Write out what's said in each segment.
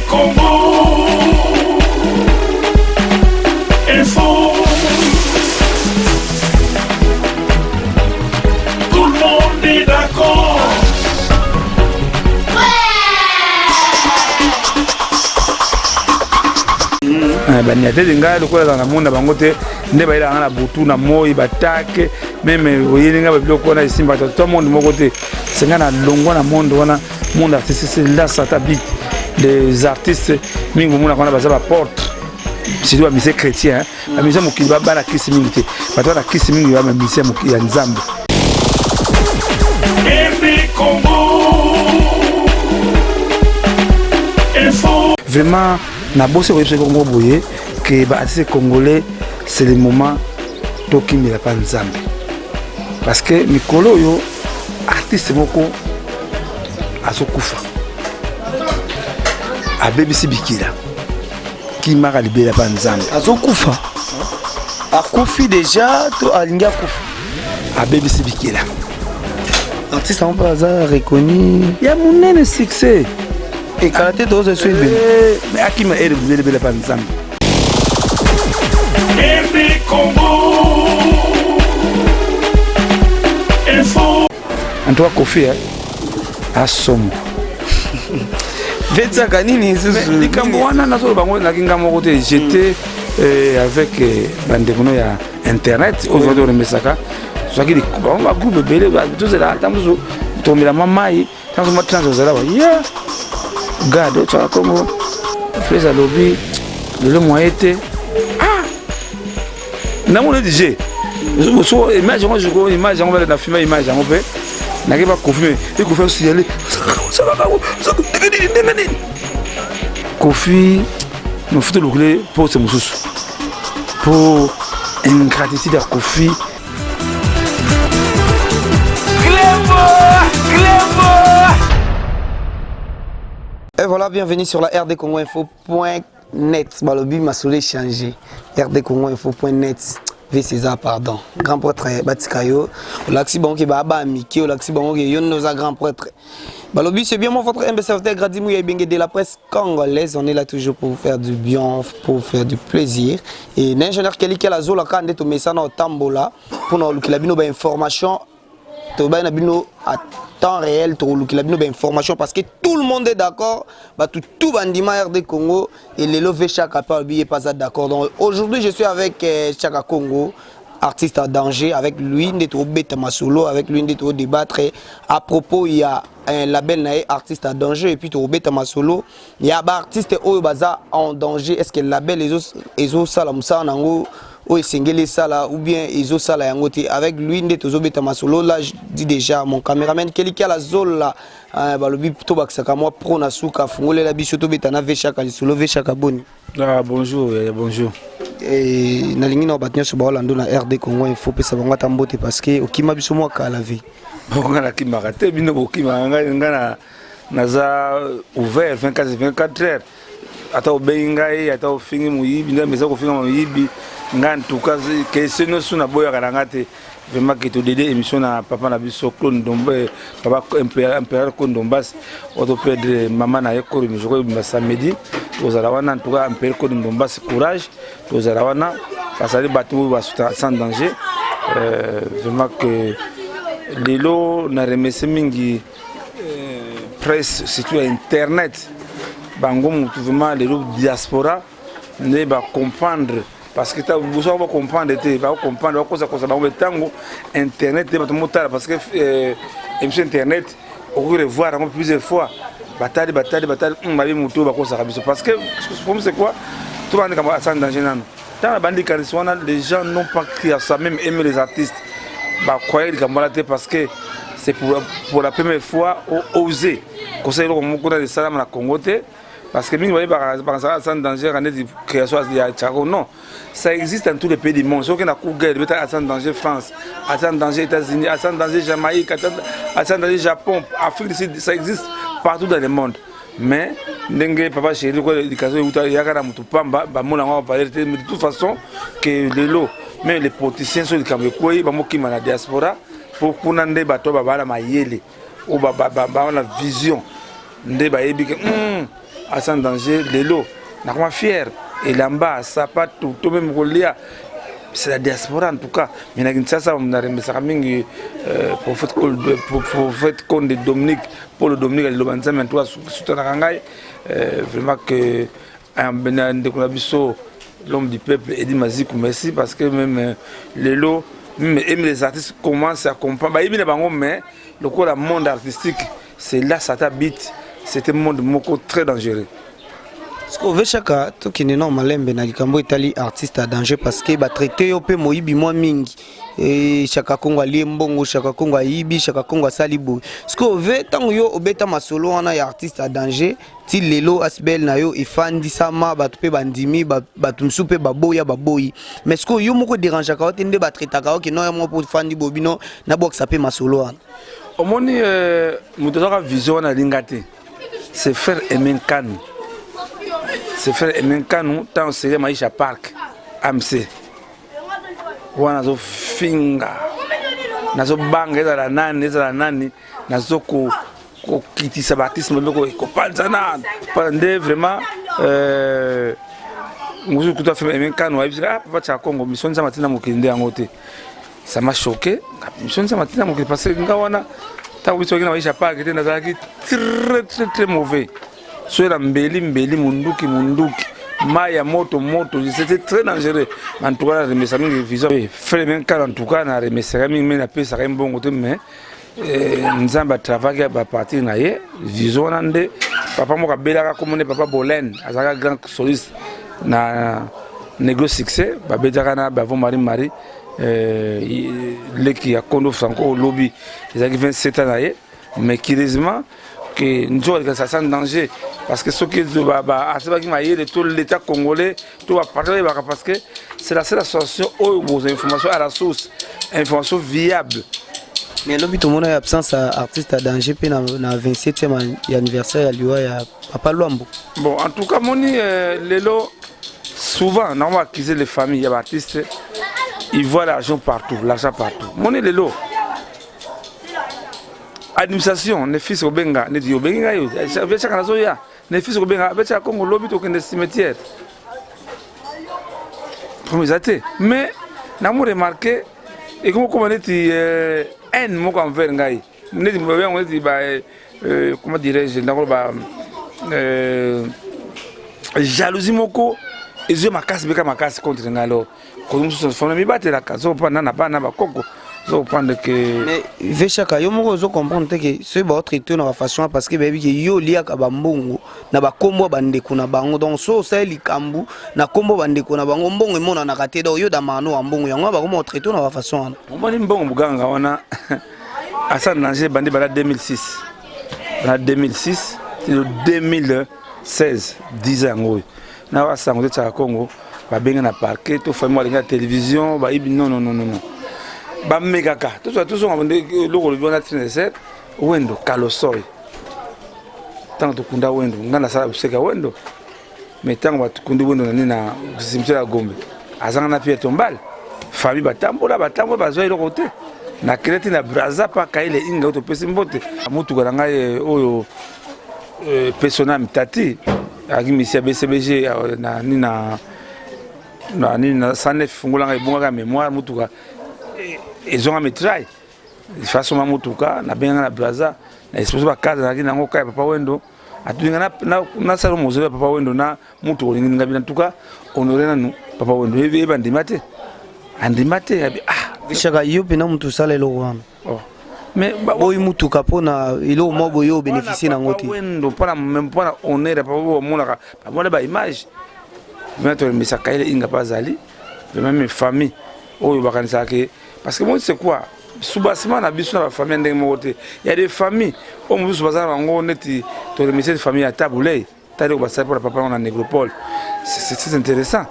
Congo, info. Tout le monde est d'accord. Banyate denga lokola na monde bango te nde bayela na butu na moi batake même oyelinga ba biloko na isimba tout le monde moko te senga na longo na monde wana monde artiste c'est là ça t'habite les artistes mingi mona kana baza ba porte c'est doit mise chrétien la mise mokili ba bana kisi mingi te bato na kisi mingi ba mise mokili ya nzambe vraiment na bosse ko yebse Congo boye que ba artiste congolais c'est le moment to kimela pa nzambe parce que mikolo yo artiste moko azokufa a BBC Bikila qui m'a libéré pa nzambe azokufa akufi déjà to alinga kufa a BBC Bikila artiste en bazar reconnu ya munene succès et karaté dose suivre mais akima ere libéré pa nzambe en toi Kofi a somme Vetsa kanini likambo wana nazo bango na kinga moko te j'étais avec bandekono ya internet aujourd'hui on mesaka soki ba groupe belé ba tous là tamuzo tomela mamai tamuzo matranzo zala ba yeah gado cha Congo pesa lobby le moyen était na mon DJ so image on joue image on va la filmer image on peut na pas confirmer et qu'on fait signaler ça va pas Kofi nous faut le clé pour ce monsieur pour ingratitude à Kofi et voilà, bienvenue sur la rdcongoinfo.net. Balobi m'a soulé changer. rdcongoinfo.net. V César, pardon. Grand prêtre Batikayo. L'axi banque Baba Miki, l'axi banque Yonoza grand prêtre. Balobi, c'est bien mon votre MBCFT Gradimou Yabingé de la presse congolaise. On est là toujours pour vous faire du bien, pour vous faire du plaisir. Et l'ingénieur Kelly Kelazo, la canne de Messana au Tambola, pour nous qu'il a bien information. À temps réel, information parce que tout le monde est d'accord. Tout bandima RD Congo et les lové Chaka n'est pas d'accord. Donc aujourd'hui, je suis avec Chaka Congo, artiste à danger. Avec lui, on est ma solo. Avec lui, on débattre. À propos, il y a un label artiste à danger. Et puis, on est ma solo. Il y a un artiste en danger. Est-ce que le label est au salamoussa nango? Ou sala ou bien iso sala yangote avec lui ndé tozobeta masolo là je dis déjà mon caméraman kelika la zola balobi to bakisaka moi pro na suka fungole la biso to beta na vechaka lisolo vechaka boni bonjour bonjour et na lingi na batnya so ba Orlando na RD Congo info pesa bango tambote parce que okima biso moi ka la vie bonga na kimaka te bino okima ngana naza ouvert 24 heures ata obengai ata ofingi muyibi nda meza ko finga muyibi en tout cas que ce ne soit na boya karangate vraiment que to dédé émission na papa na biso Claude Ndombe papa impérial Kondombas auto perdre maman na yeko ni joko ba samedi tozala wana en tout cas impérial Kondombas courage tozala wana parce que bateau va sans danger vraiment que lelo na remercie mingi presse surtout internet bango mutu vraiment lelo diaspora ne ba comprendre parce que tu as besoin de comprendre, tu vas comprendre internet, parce que émission internet, on peut le voir plusieurs fois. Bataille, parce que c'est quoi? Tout le monde est en danger. Dans les gens n'ont pas crié à ça, même aimer les artistes. Parce que c'est pour la première fois oser. Conseil de salam à Congo. Parce que sans danger, création non, ça existe dans tous les pays du monde. Si on a guerre, sans danger France, sans danger États-Unis, sans danger Jamaïque, sans danger Japon, Afrique du Sud, ça existe partout dans le monde. Mais papa chéri, de toute façon, que les lots, mais les politiciens sont les Camerounais, qui sont la diaspora, pour qu'on ait la vision. Assane Danger, Lelo, nakoma fier. Et là-bas, ça pas tout même Golia. C'est la diaspora en tout cas. Mais na Kinshasa, on a remis ça mingi prophète Conde Dominique, Paul Dominique, le Lobanza, mais toi, Soutanangai, vraiment que l'homme du peuple, Eddie Mazikou, merci parce que même Lelo, même les artistes commencent à comprendre. Mais le monde artistique, c'est là ça t'habite. C'est un monde très dangereux. Parce que chaka to qui non malembe na likambo itali artiste à danger parce que ba traité yo pe moyibi moi mingi et chaka kongo ali mbongo chaka kongo yibi chaka kongo salibo parce que ve tango yo obeta masolo wana ya artiste à danger ti lelo asbel na yo ifandi sama batu pe bandimi batu msu pe baboya baboyi mais ce que yo moko dérange ka otende ba traité ka ok non ya mo pour fandi bobino na box pe masolo wana omoni mutoka vision na lingate c'est faire aimer kan. C'est faire un canon tant c'est Maïcha Park AMC. Wana zo finga. Nazo banga za nani nazo ko kiti sabatisme ko panzana pendant vraiment nous tout à fait un canon ah papa cha Congo mission za matina mokinde yangote. Ça m'a choqué. Mission za matina mokinde parce que ngawana tant que na Maïcha Park était nazaki très mauvais. Sur la mbeli munduki maya moto c'était très dangereux en tout cas remercier mes vision frère même en tout cas na remercier mais na pesa ka mbongo te mais nzamba travailler ba partir na ye vision nande papa mo ka belaka comme papa Bolen azaka grand soliste na négocie succès ba betaka na ba von Marie leki ya Kondo Franco lobby ezaki 27 ans na ye mais curieusement que nous avons ça en danger parce que ce qui est tout l'État congolais tout va partir parce que c'est la seule association où vos informations à la source information viable. Mais l'objet tout le monde est absence artiste à danger puis na 27e anniversaire à Liwa ya Papa Luambo. Bon en tout cas moni lelo souvent on va accuser les familles les artistes ils voient l'argent partout moni lelo administration ne fils obenga ne di obenga yo vecha kana zoya ne fils obenga vecha Congo lobby to kende cimetière promisate mais na mo remarquer et comment neti en mo kan ver ngai ne di mbebe on di ba comment dirais-je ndako ba jalousie moko ezo makasi contre ngalo ko muso fona mi batela kazo pa na bana ba koko. Mais vechaka yo moko zo comprendre que ce ba traité na façon parce que baby yo lia ka bambongo na ba kombo bandeko na bango donc so ça likambu na kombo bandeko na bango mbongo emona na kate do yo da mano wa mbongo yango ba ko traité na façon on bani mbongo buganga wana Assane Danger bandi bala 2006 na 2006 c'est 2016 10 ans ngoy na wa sango tsa Congo ba benga na parquet to fa mo la télévision ba ibi non ba megaka tout ça on le rôle na 37 wendo kalosoy tant to kunda wendo ngana sala buseka wendo mais tant ba tukundi wendo na nina cimetière Gombe azanga na pie tombal famille batambola bazwa ile côté na kreti na braza pa kaile inga to pesi mbote mutu kana ngai oyo persona mitati akimisia BCBG na nina sanef fungula ngai bunga mémoire mutu ka ils ont un métraille façon mamutuka na benga na braza na espèce ba casa na kina ngoka papa wendo atuinga na salo mozele papa wendo na mutu olingi ngabina tuka honoré nanu papa wendo eba ndimate abi vechaka yo pena mutu sala elo wana mais boy mutuka pona ilo mobo yo bénéficier na ngoti wendo pona même pona honneur papa monaka pamona ba image maintenant mais ça kaile inga pazali même mes familles oyo bakanisa ke parce que moi c'est quoi sous-bassement na biso na famille ndenge mokote il y a des familles au musu bazana bango neti to remercier des familles à Taboulay tali ko basala pour papa on a négropole c'est intéressant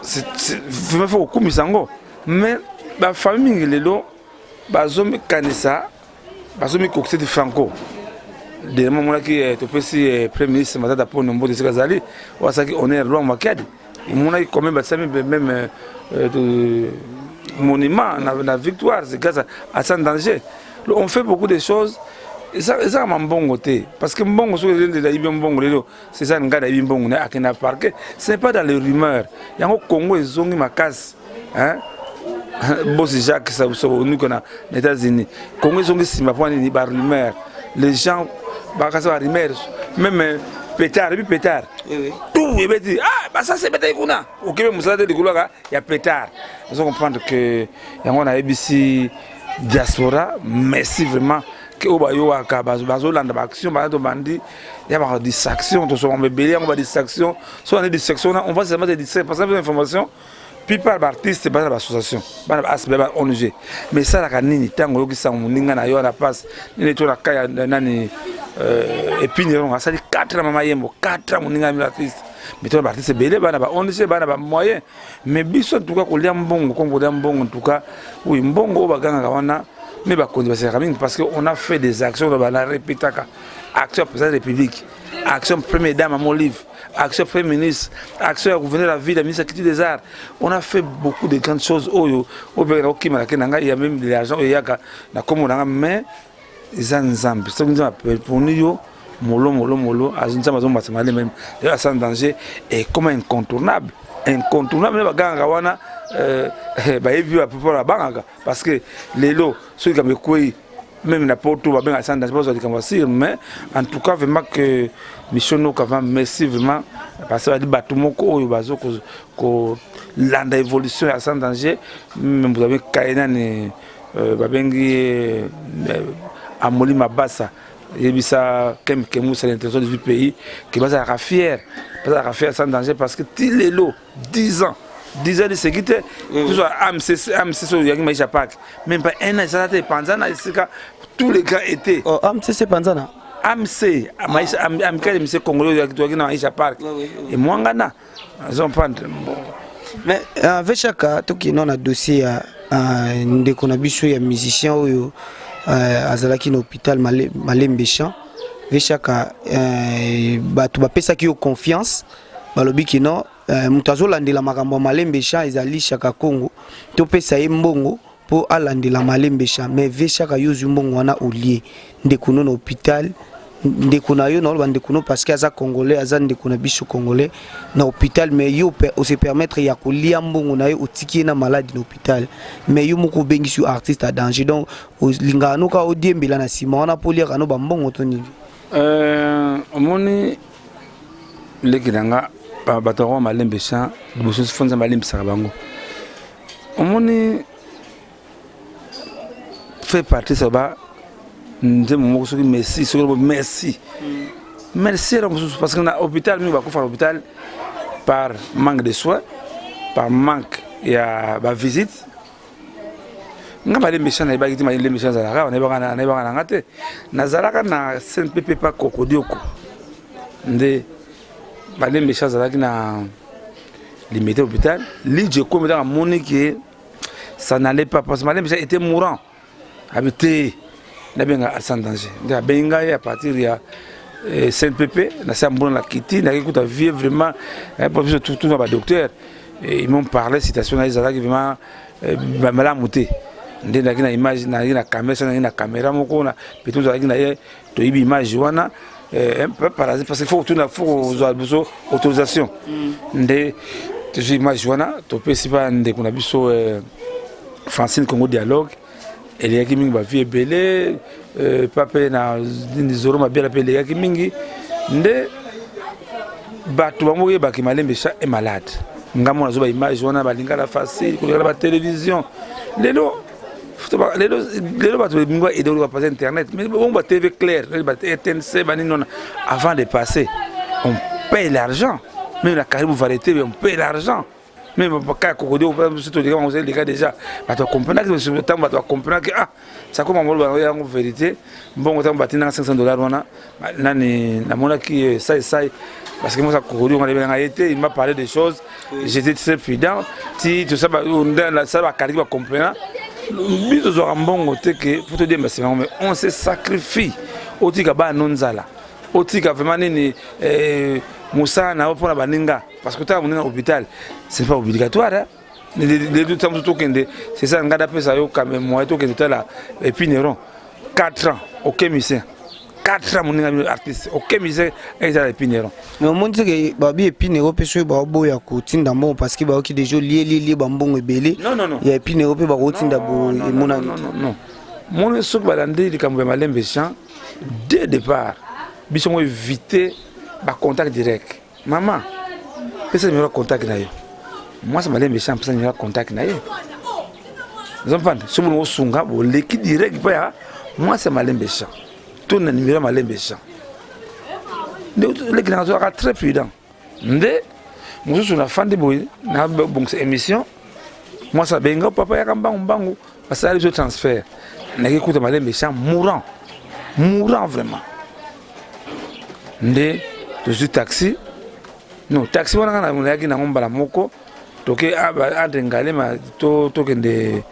c'est vraiment faut kumisango mais ba famille lelo bazomi kanisa bazomi kokse de franco de moment qui to pesi premier ministre matata pour nombo de sekazali wasaki honneur loi makadi mon a quand même basami même monument, la victoire, c'est grâce à Assane Danger. On fait beaucoup de choses eza mbongo te parce que mbongo so de ibi mbongo lelo c'est ça ngada ibi mbongo na akena parquet ce n'est pas dans les rumeurs yango Congo ezongi makasi hein boss Jacques ça vous nous connaît les États-Unis Congo ezongi sima point ni ba rumeur les gens ba kasa ba rumeur même pétard et puis pétard tout et dit ah bah ça c'est pétard kuna OK même musala de koloka il y a pétard il faut comprendre que yango na ABC diaspora merci vraiment que obayo aka bazolanda ba action ba bandi ya ba distraction to so on belé on va distraction so on est distraction on va seulement distraire parce que l'information puis par artiste ba l'association ba asbe ba ONG mais ça la kanini tango yoki sa muninga na yo na passe ni to na kaya nani et puis on a ça 4 mama yembo 4 muninga mi artiste mais to ba artiste belé ba na ba ONG ba na ba moyen mais biso en tout cas ko lia mbongo ko lia mbongo en tout cas oui mbongo ba ganga wana mais parce qu'on a fait des actions dans la République, action président de la République, action première dame à mon livre, action premier ministre, action gouverneur de la ville, la ministre de la Culture des Arts. On a fait beaucoup de grandes choses. Il y a même de l'argent, il y a mais ils ont pour nous, molo, sans danger et comme incontournable. Incontournable, parce que les lots, ceux qui ont même la porte, mais en tout cas, vraiment que mission merci vraiment parce que l'évolution est sans danger. Même vous avez Kaïnan Amoli Mabassa. Et puis ça, comme c'est l'intention du pays, qui va être fier sans danger parce que tous les lots, 10 ans de sécurité, tout ça, AMCC, Maïcha Park, même pas un an, ça a été Panzana, tous les gars étaient. Oh, AMCC Panzana AMC, AMC Congolais, qui est dans Maïcha Park. Et moi, ils ont pas. Mais avec chaque qui non a dossier de connabiso ya musicien ou azalaki na hôpital Malembéchamp vechaka bato bapesa ki yo confiance balobi ki non mutu azolandela makambo ya Malembéchamp ezali Chaka Congo topesa ye mbongo po alandela Malembéchamp mais vechaka yo mbongo wana olie ndeko na hôpital ndeko na yo na bandeko no parce que aza congolais aza ndeko na biso congolais na hôpital mais yo on se permettre ya kolia mbongo na yo otiki na malade na hôpital mais yo moko bengi sur artiste à danger donc lingano ka odiembela na sima wana polia kano ba mbongo to ni omoni lekidanga bato wa Malembéchamp boso fonza Malembéchamp bango omoni fait partie ça ba merci parce que l'hôpital nous va faire l'hôpital par manque de soins par manque et à visite nga Malembéchamp na ibaki Malembéchamp zalaka on est pas ngate nazalaka na CNPP pas kokodioko nde Malembéchamp zalaki na limité hôpital lidje comme dans monique ça n'allait pas parce que Malembéchamp était mourant habité na benga sans danger de benga à partir de CNPP na sambo la kiti na écoute vie vraiment professeur tout na ba docteur ils m'ont parlé citation na izala vraiment mala muté ndé na image na caméra moko na peut-être za na to ibi image wana un peu parasite parce qu'il faut tout na faut autorisation ndé to image wana to pesi pas ndé kuna biso Francine Congo dialogue elle est qui mingi ba vie belé papa na nizoro mabia la pele ya qui mingi nde batu bango ba ki Malembéchamp est malade ngamo na zo ba image wana ba lingala facile ko la télévision lelo batu mingo et de passer internet mais bon ba TV clair ba TNC ba non avant de passer on paye l'argent même la Caribou variété on paye l'argent même pas Cocody surtout les gars déjà tu comprends que sur le temps tu comprends que ah ça comme en vérité bon autant batina $500 wana nani na mona qui ça parce que moi ça Cocody on avait été il m'a parlé des choses j'étais très fidèle si tout ça ça va Caribou comprendre biso zo mbongo te que pour te dire mais on se sacrifie otika ba nonzala otika vraiment ni Moussa na pour la baninga parce que tu es à l'hôpital c'est pas obligatoire hein? Les deux temps tout c'est ça ngada pesa yo quand même moi tout que là et puis Néron 4 ans aucun médecin 4 ans mon artiste aucun musicien ezala epinero mais au monde que babi epinero pe so ba boya ko tinda mbongo parce que ba ki déjà lié ba mbongo ebele non ya epinero pe ba ko tinda bo mona non mon sok balandi likambo ya malembe champ dès départ biso mo éviter ba contact direct maman pesa numéro contact na yo moi ça malembe champ pesa numéro contact na yo vous entendez si vous sunga bo leki direct pa ya moi c'est malembe champ tout na numéro malembe champ les gens sont très prudents ndé moi sur la fin de boy na bon émission moi ça benga papa ya kamba mbangu parce que les transfert na écoute malembe champ mourant vraiment ndé je suis taxi non taxi wana na mulaki na ngombala moko toke ade ngale ma to kende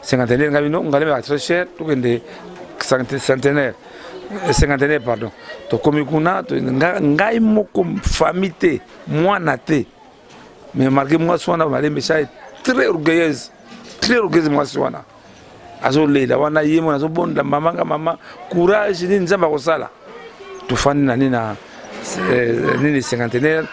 cinquantenaire ngabi no ngale ma très cher to kende cinquantenaire pardon to komi kuna to ngai moko famille mwana te mais malgré moi swana malembe cha très orgueilleuse moi swana azo lela wana yemo azo bonda mama courage ni nzamba kosala to fandi na nini cinquantenaire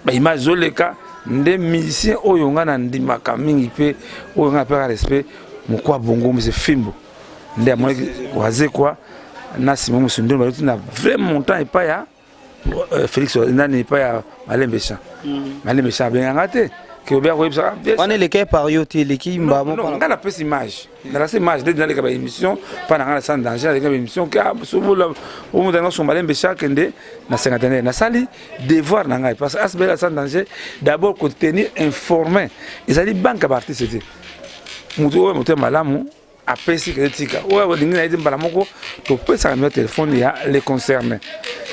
ba image zoleka nde musicien oyo ngana ndimaka mingi pe oyo ngana peka respect mukwa bongo mse fimbo nde amone waze kwa na simo musundo ba na vrai montant et pas ya Félix nani pas ya malembe champ ben ngate que obia ko ibsa on est les cas par yoté l'équipe mba mo non ngana pesa image dans la image de dans les émission pas dans la sans danger les émission que souvent au monde dans son malembe champ kende na cinquantenaire na sali devoir na ngai parce que asbela sans danger d'abord contenir informer ils allaient banque à partir c'était mutu malamu apesi kritika oyo dingi na ite mbala moko to pesa ka téléphone ya les concernés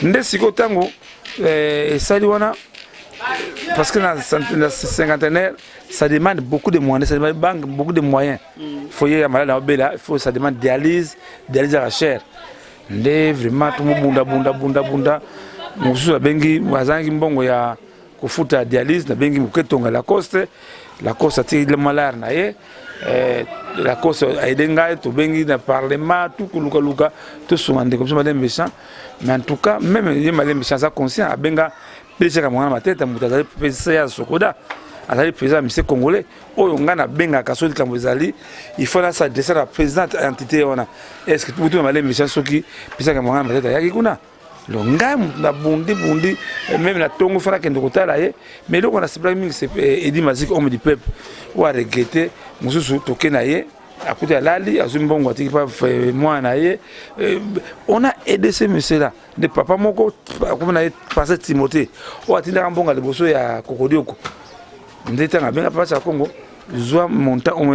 nde siko tango sali wana parce que dans la cinquantenaire ça demande beaucoup de moyens, ça demande beaucoup de moyens. Il faut y aller à Bela, il faut ça demande dialyse à la chair. Ndé vraiment tout le bunda. Musu bengi wazangi mbongo ya kufuta dialyse na bengi muketonga la coste ati le malheur na ye la coste aidenga to bengi na parlement tout luka tout soumande comme ça madame méchant mais en tout cas même les madame méchant ça conscient abenga pesa ka mwana mateta mutazali pesa ya sokoda azali président monsieur congolais oyo ngana benga kasoli kamozali il faut là ça descendre la présidente entité ona est-ce que tout madame méchant soki pesa ka mwana mateta yaki kuna le ngai na bundi même la tongo fera kende kotala ye mais le on a sepla mingi c'est Edi Mazik homme du peuple ou a regretter mususu tokena ye à côté lali azumbongo atiki pa moi na ye on a aidé ce monsieur là de papa moko comme na passé Timothée o atinda mbonga liboso ya kokodioko ndeta nga benga papa Congo zoa montant on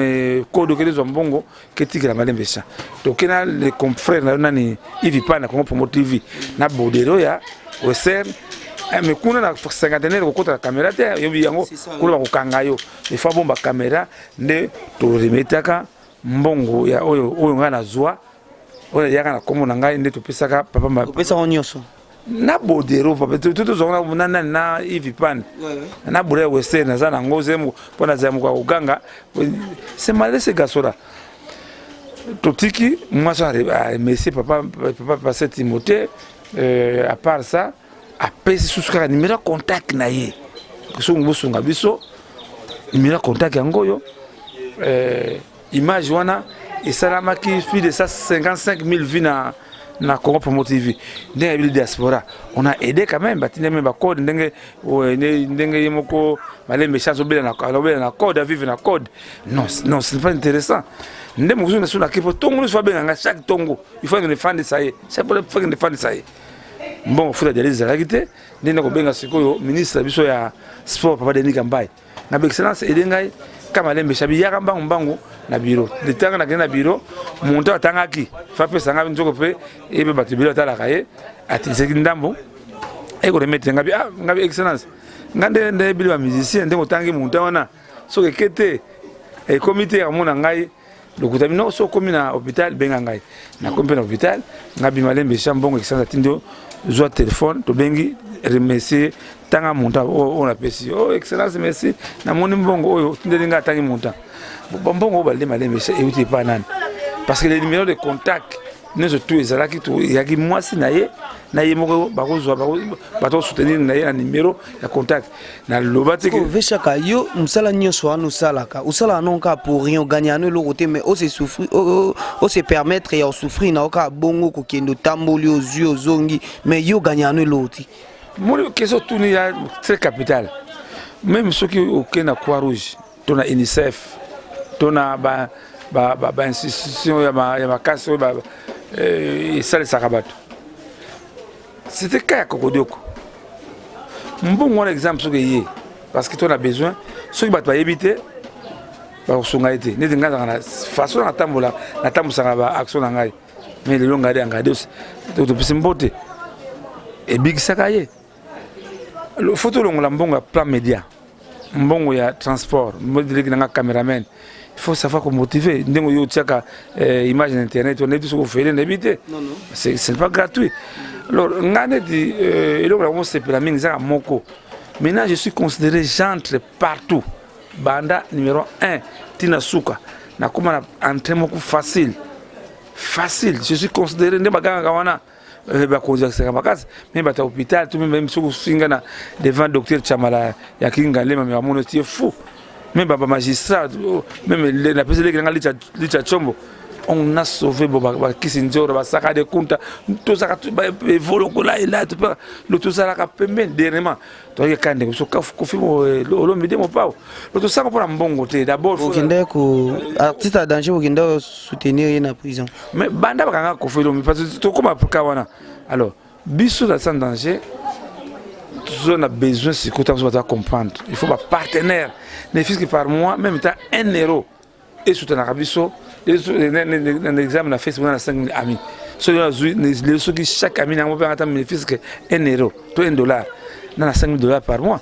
code que les mbongo ketiki la malembe cha tokena les confrères na nani ivi pa na Congo Promo TV na bodero ya oser mais kuna na cinquantenaire ko kota caméra te yobi yango kula ko kanga yo il faut bomba caméra nde to remetaka mbongo ya oyo ngana zwa oyo yaka na komo na ngai nde to pesaka papa ma pesa onyoso na bodero papa tout zona na ivi pan na bure wese na za na ngoze mu pona za mu kwa uganga c'est mal ce gasola totiki moi ça merci papa passer Timothée à part ça après sous numéro contact na ye so ngosunga biso numéro contact yango image wana esalamaki plus de 55 000 vues na Congo Promo TV ndenge la diaspora on a aidé quand même batine même ba code ndenge yemoko malembe chance obela na code à vivre na code non c'est pas intéressant ndenge muzuna suna kipo tongo so benga chaque tongo il faut que ne fande ça y c'est pour faut que ne fande ça y bon faut dire les réalités ndenge ko benga sikoyo ministre biso ya sport papa Denis Kambai na excellence edengai kama lembe shabi ya kamba mbangu na bureau de tanga na bureau monta atangaki fa pesa ngabi nzoko pe ebe batibilo tala kaye atiseki ndambo eko remettre ngabi excellence ngande bilo wa musicien ndengo tangi monta wana so kete e comité ya mona ngai lokuta bino so komi na hôpital benga ngai na komi na hôpital ngabi malembe shambongo excellence atindo zo téléphone to bengi remercier tanga monta on apprécie oh excellence merci na moni mbongo oyo tindelinga tangi monta mbongo balé malembe et uti pas nan parce que les numéros de contact nous tout ezalaki to yaki mwasi na ye moko bakozwa bato soutenir na ye na numéro ya contact na lobate que vechaka yo musala nyonso anu salaka usala nonka pour rien gagner anu le côté mais on se souffrir on se permettre ya souffrir na oka bongo ko kendo tamboli aux yeux zongi mais yo gagner anu l'autre moi question tout ni ya très capital même ceux qui aucun na Croix Rouge tona UNICEF tona ba institution ya ma kaso ba sale sakabato c'était cas Kokodoko bon exemple ce que y parce que tu as besoin ceux qui battent éviter ba songa été ne dinga na façon na tambola na tambusanga ba action na ngai mais le longa de ngade to pisimbote et big sakaye le photo longa mbonga plan média mbongo ya transport modèle na caméraman il faut savoir comment motiver ndengo yo tiaka image internet on est tous au faire n'habiter c'est pas gratuit alors ngane di eloko la mose pela mingi za moko maintenant je suis considéré j'entre partout banda numéro 1 tina suka na kuma na entrée moko facile je suis considéré ne baganga wana ba koza seka makasi mais bata hôpital tout même soko singa na devant docteur Chamala ya kinga lema mais amono c'est fou même baba magistrat même la présidente qui licha chombo on a sauvé boba kisinjoro ba saka de kunta to saka volo ko là et là le tout ça la pembe dernièrement to ye kande so ka kofimo lo mide mo pao le tout ça ko pour mbongo te d'abord faut kende ko artiste à danger ko kende soutenir na prison mais banda ba kanga ko felo parce que to comme pour kawana alors biso da sans danger on a besoin si côté on doit comprendre il faut pas partenaire ne fils que par mois même temps 1 euro et soutenir Rabiso un examen na Facebook na 5000 amis ceux qui chaque ami n'a pas un bénéfice que 1 euro to $1 na $5,000 par mois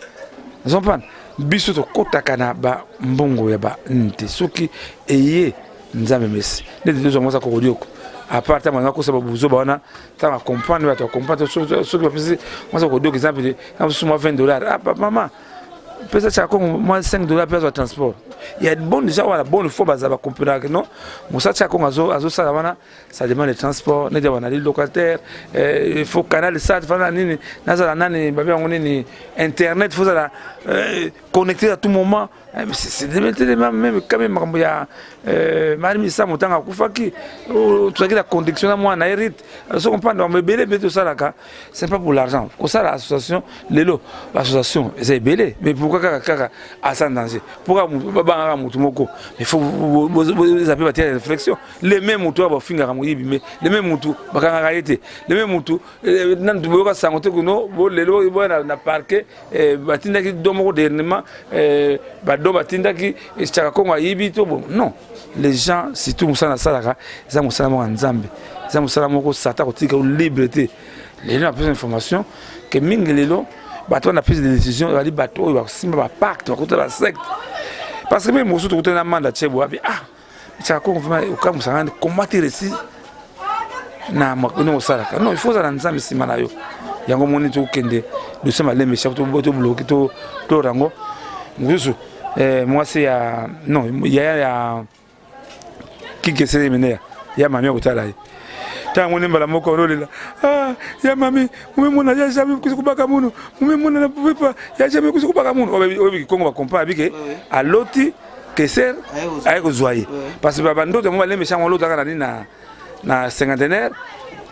ils ont pas biso to kota kana ba mbongo ya ba nte soki eye nzambe mesi ne deux mois ça ko dioko à part ta mwana ko sa babuzo bana ta ma comprendre ba to comprendre ceux qui va penser moi ça ko dioko exemple quand sous moi $20 ah papa maman peut-être ça comme moi $5 pour le transport il y a de bonnes déjà voilà bonne fois baza ba comprendre non moi ça ça comme azo ça wana ça demande le transport ne devant aller locataire il faut canal ça fana nini naza nani babi ngoni ni internet faut ça connecter à tout moment c'est même quand même mambo ya mari ça mutanga kufaki tu la conduction à moi na hérite so comprendre mais belé tout ça là c'est pas pour l'argent pour ça l'association lelo l'association c'est belé mais pourquoi kaka à sans danger pourquoi baba mutu moko il faut vous avez bâtir réflexion les mêmes mutu ba finga kamuyibi mais les mêmes mutu bakanga été les mêmes mutu nan tu boka sangote kuno bo lelo bo na parquet batinda ki domo dernièrement do batinda ki chaka kongo yibi to bon non les gens si tout musana salaka za musana mo nzambe za musana moko sata ko tika liberté les gens ont plus d'informations que mingelelo bato na prise de décision bali bato ba simba ba pacte ba kota ba secte parce que même mosu to kota na manda chebo abi chaka kongo vraiment au cas musana comment tu réussis na makono salaka non il faut za nzambe simana yo yango moni to kende de sema le méchant to boto bloqué to rango ngusu moi c'est non il y a qui que c'est mené il y a mamie au travail tant on mbala moko rolela ya mami mumemona ya jamais kusukubaka munu mumemona na pepa ya jamais kusukubaka munu obi kongo ba compa bike a loti que ser ay ko zoyer parce que baba ndoto mo le méchant lota kana na cinquantenaire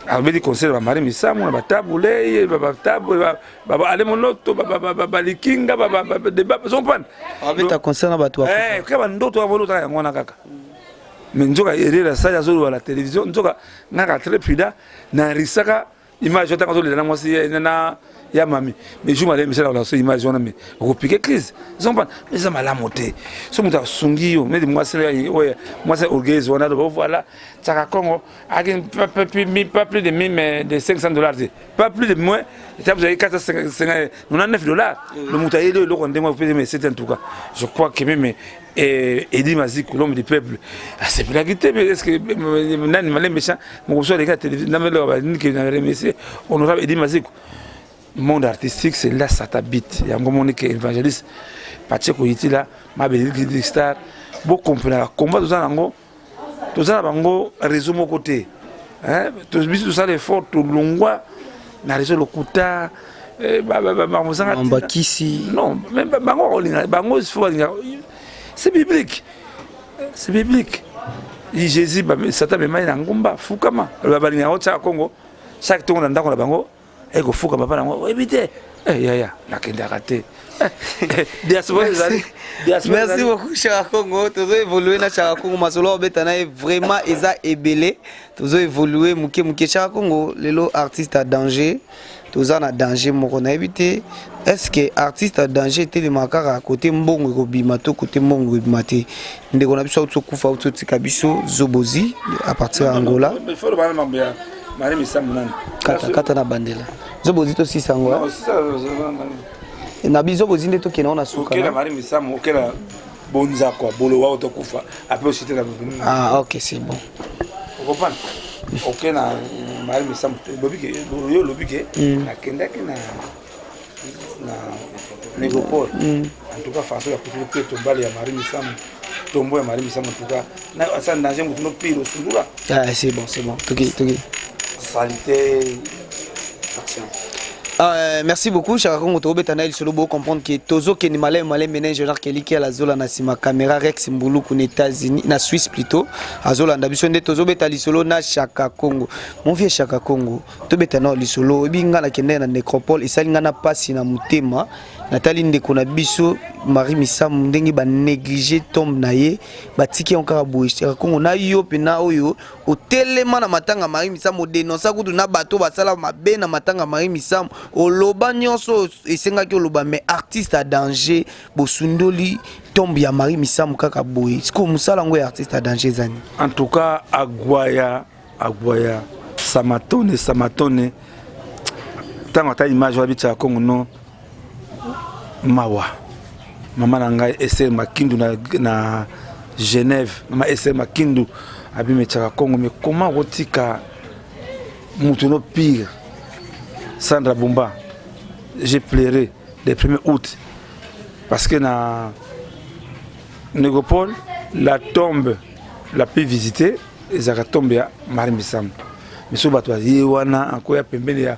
avec des conseils de Marie Missamu, Batabule, Baba Alemonoto, Baba Likinga, Baba sont pas. Avec ta conseil à Batou. Quand on doit avoir l'autre à mon akaka. Mais nous avons ça à la télévision, nous avons très prudent, na risaka image de quand on est là moi c'est na ya mami mais je m'allais mesela la image on mais on piquer crise sont pas mais ça m'a la monter so muta sungi yo mais moi c'est moi c'est orgueil on a voilà ça Congo avec pas plus de 1000 mais de $500 pas plus de moins vous avez $450 $99 le muta yele le condé moi mais c'est en tout cas je crois que même Edi Mazik l'homme du peuple c'est pour la guité mais est-ce que nani malé méchant mon so les gars télévision na melo ni que na remercier honorable Edi Mazik monde artistique c'est là ça t'habite il y a un moment que évangéliste Pacheco Yitila Mabel Star beaucoup comprendre combat tout ça nango réseau mon côté hein biso ça l'effort to longwa na réseau lokuta Mbakisi non même bango c'est biblique Jésus Satan me mai na ngumba fukama balinga ota Congo chaque temps ndako na bango eko fukama pa nango ebite ya nakenda raté diaspora. Merci beaucoup Chaka Congo. Tu as évolué na Chaka Congo masolo betana vraiment eza ebelé. Tu as évolué muke Chaka Congo lelo artiste à danger. Tu as na danger moko na éviter. Est-ce que artiste à danger était le makara côté mbongo ko bimato côté mbongo bimate. Ndeko na biso tsokufa utsotika biso Zobozi à partir d'Angola. Il faut le parler mambia. Mari misamunana. Kata na bandela. Zobozi to sisango. Na biso bozinde to kena na suka. OK, mari misamu, OK la bonza quoi, bolo wa otokufa. Après aussi la. Ah OK, c'est bon. Vous comprenez? OK na mari misamu lobike yo lobike na kenda ki na négopole. En tout cas façon ya kutuka to bali ya mari misamu. Tombo ya mari misamu en tout cas. Na asa danger mutuno pire osundura. Ah c'est bon. Toki. Santé. Action. Merci beaucoup Chaka Congo to betana il solo bo comprendre que tozo ke ni malais ménage genre keliki à la zola na sima caméra Rex Mbuluku aux États-Unis na Suisse plutôt azola ndabiso nde tozo betali solo na Chaka Congo mon vieux Chaka Congo to betana li solo binga na kende na nécropole isalinga na pasi na mutema natali ndeko na biso Marie Misamu ndenge ba négliger tombe na ye batiki encore boye Chaka Congo na yo pena oyo otelema na matanga Marie Misamu dénoncer kudu na bato basala mabe na matanga Marie Misamu oloba nyonso esengaki oloba mais artiste à danger bosundoli tombe ya Marie Misamu kaka boye siko musala ngo ya artiste à danger zani en tout cas agwaya samatone tango ta image wa bicha Congo no mawa mama na ngai ese makindu na Genève mama ese makindu abime Chaka Congo mais comment rotika mutu no pire Sandra Bumba, j'ai pleuré le 1er août parce que dans Négopole, la tombe la plus visitée, c'est la tombe de Marie Misamu. Mais si vous avez encore il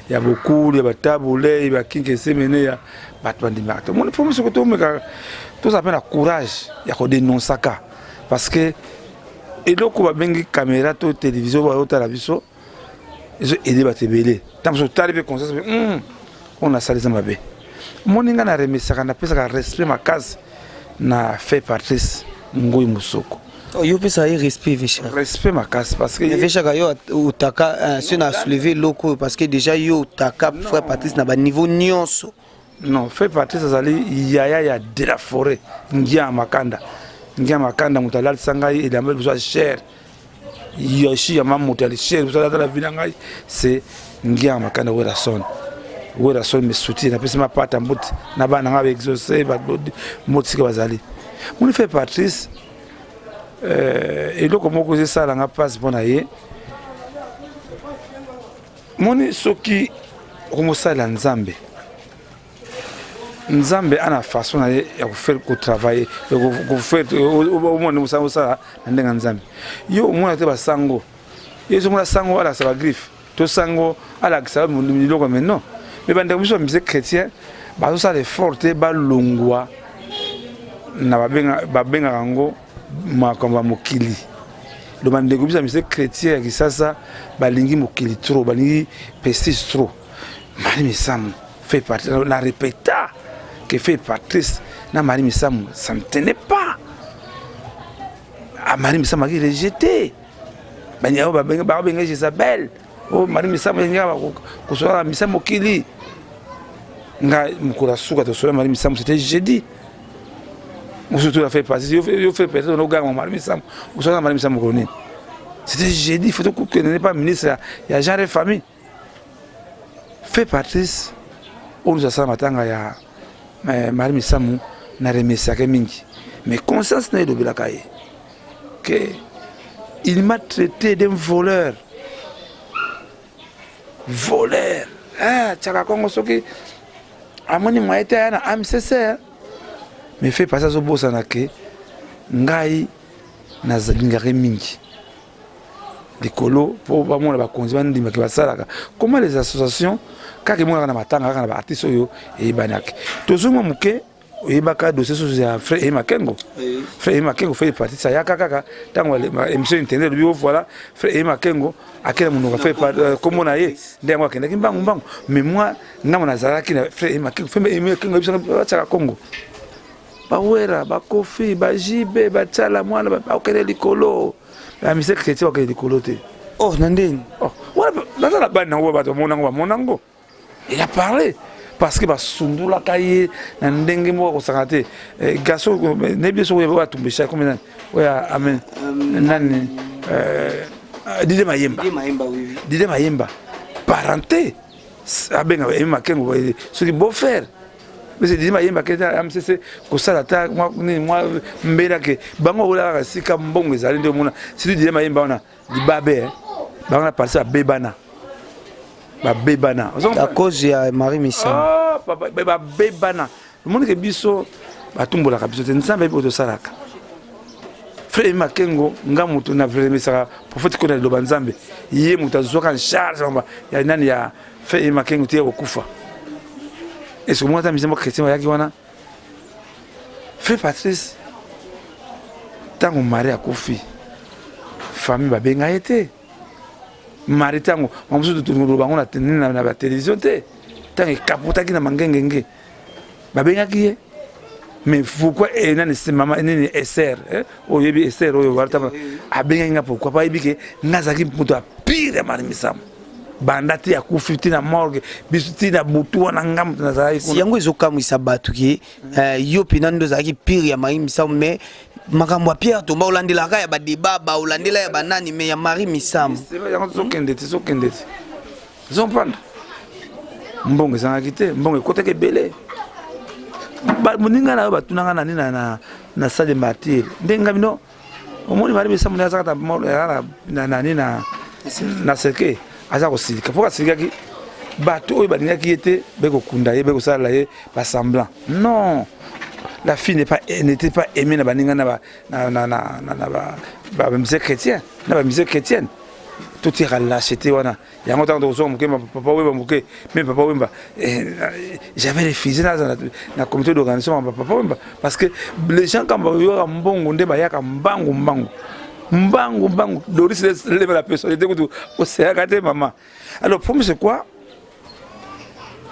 y a beaucoup de taboulés, il y a qui se mène, il y a des marques. Mon premier c'est que tout ça le courage, il y a des non saka parce que et donc on va bien caméra, télévision, on va la vision. Ils ont aidé à te belé. Tant que tu arrives comme ça, on a salé ça ma bé. Mon inga na remercier, on a pris ça respect ma case, na fait Patrice Ngoi Musoko. Oh yo pesa respect Vécha. Respect ma case parce que Vécha yo utaka si on a soulevé loko parce que déjà yo utaka frère Patrice na ba niveau nyonso. Non, fait Patrice azali ya de la forêt, ngia makanda mutalal sangai et la même besoin cher. Yoshi ya mamu tali cher vous allez la ville ngai c'est ngia makanda wera son me soutient na pesa ma pata mbut na bana nga exaucer ba moti ke bazali mon fait Patrice et donc comment causer ça la nga passe bona ye moni soki como ça la Nzambe ana façon ya faire ko travailler ko faire au monde musango ça ndenga Nzambe yo mona te basango yeso mona sango ala sa griffe to sango ala sa mulilo comme non mais bande biso musique chrétien ba ça les forte ba longwa na babenga rango makomba mokili le bande biso musique chrétien qui ça balingi mokili trop balingi pestis trop Marie Misamu fait partie la répéta que fait Patrice na Marie Misamu ça ne tenait pas à Marie Misamu qui rejeté banya ba benga Isabelle oh Marie Misamu nga ko so la Misamu kili nga mukura suka to so Marie Misamu c'était jeudi on surtout la fait passer yo fait peut-être no gars Marie Misamu on so la Marie Misamu ko ni c'était jeudi faut que n'est pas ministre il y a genre famille fait Patrice on nous a ça matanga ya Marie Misamu na remercier ke mingi mais conscience na de la caille que il m'a traité d'un voleur Chaka Congo soki amoni mwaita na amcc mais fait passer zo bossa na ke ngai na zalinga ke mingi likolo po ba mona ba konzi ba ndima ke basalaka comment les associations kaka mona na matanga kaka na ba artiste oyo e banaki tozuma muke oyebaka dossier so ya frère Emma Kengo frère Emma Kengo fait partie ça ya kaka tango émission internet bi voilà frère Emma Kengo akela munoko fait comme on a ye ndengo akenda kimbangu mbangu mais moi ngama nazalaki na frère Emma Kengo frère Emma Kengo bisa cha Congo bawera bakofi bajibe batala mwana bakele likolo la mise chrétien bakele likolo te oh nandeni oh wala nazala bana ngo bato monango il a parlé parce que basundula kaye na ndenge mo ko sakate gaso ne biso ko ba tumbisha comme nan oya amen nani Dide Mayemba oui Dide Mayemba parenté abenga Emma Kengo ce qui beau faire mais c'est Dide Mayemba qui a MCC ko sala ta moi mbela ke bango ola sika mbongo ezali nde mona si Dide Mayemba ona di babe banga passer à bebana ba bebana à cause ya Marie Missam ah ba bebana le monde que biso ba tumbola ka biso te nsambe po to salaka frère Makengo ngamutu na vraiment ça prophète connaît le banzambe yé muta zoka en charge ya nani ya frère Makengo tie okufa est-ce que moi ta misemo chrétien ya ki wana frère Patrice tango mari akufi famille ba benga été maritango mamusu tutungulu bango na tenina na ba télévision te tangi kapota ki na mangengenge babengaki ye mais pourquoi nani c'est maman nani SR o yebi SR o warta abenga pourquoi pas yebi ke ngazaki muto a pire mari misam bandati ya kufiti na morgue bisuti na butu na ngam na zai si yango ezokamwisa batu ki yo pinando zaki pire ya mari misam mais makambo Pierre Tomba olandelaka ya ba débat ba olandela ya banani mais ya Marie Missam c'est pas yango zokendete zompanda mbongo zanga kite mbongo koteke belé ba muninga na ba tunanga nani na salle martyr ndenga bino omoni Marie Missam na zaka na nani na seke aza ko silika poka silika ki bato oyo balinga ki ete beko kunda ye beko sala ye ba semblant non. La fille n'était pas aimée na baninga na musée chrétien na ba musée chrétienne tout est relâché wana yango tant de zo muke papa wemba muke même papa wemba j'avais refusé na comité d'organisation papa wemba parce que les gens quand ba yo mbongo nde ba yaka mbangu Doris lève la personnalité ko o c'est kate maman alors pour moi c'est quoi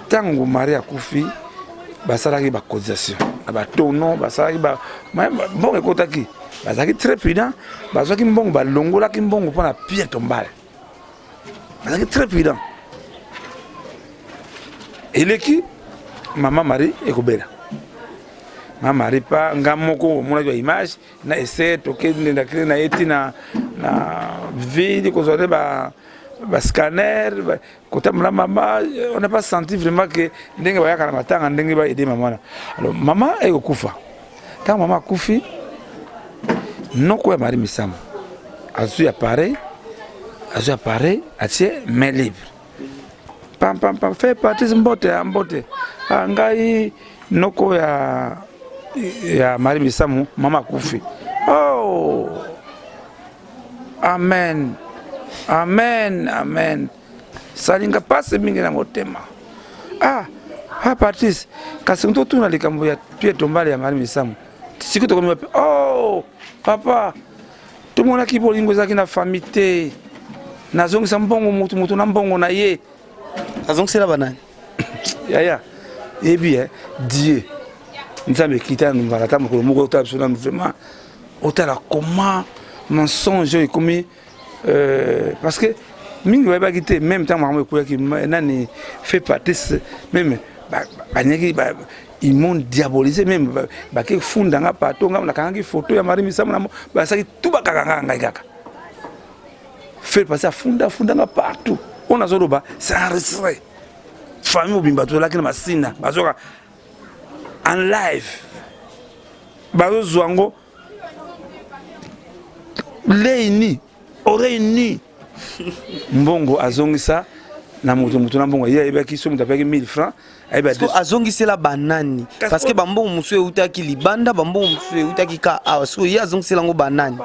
tango Maria Koufi basalaki ba cotisation ba tono basalaki ba mbongo ekotaki bazaki très prudent bazaki mbongo ba longola ki mbongo pona Pierre Tombale bazaki très prudent eleki maman Marie ekobela maman Marie pa ngamoko mona jo image na essayer toke na créer na eti na ville ko zone ba scanner côté maman on n'a pas senti vraiment que ndenge ba yakana matanga ndenge ba aider maman alors maman ekokufa quand maman kufi noko ya Marie Missam azu apparaît atie main libre pam fait partie mbote ngai noko ya Marie Missam maman kufi oh amen salinga passe mingi na motema Patrice kasi nto tuna likambo ya Pierre Tombale ya Marie Missam siko to oh papa to mona ki bolingo zaki na famille te nazongisa mbongo mutu na mbongo na ye azongisela banani ya ebi Dieu nzambe kita ngala mukolo moko utabisona vraiment otala comment mensonge ekomi parce que mingi va quitter même temps maman qui nani fait partie même ils m'ont diabolisé même ba ke funda nga pato nga na kangi photo ya Marie Missam na ba saki tuba kaka nga kaka fait passer funda nga partout on a zoloba c'est enregistré famille bimba to la kina masina bazoka en live bazo zwango leini oreini mbongo azongisa na mutu na mbongo ye ebaki so mutu apeki 1000 francs azongisela banani parce que bambongo musu eutaki libanda bambongo musu eutaki ka so ye azongisela ngo banani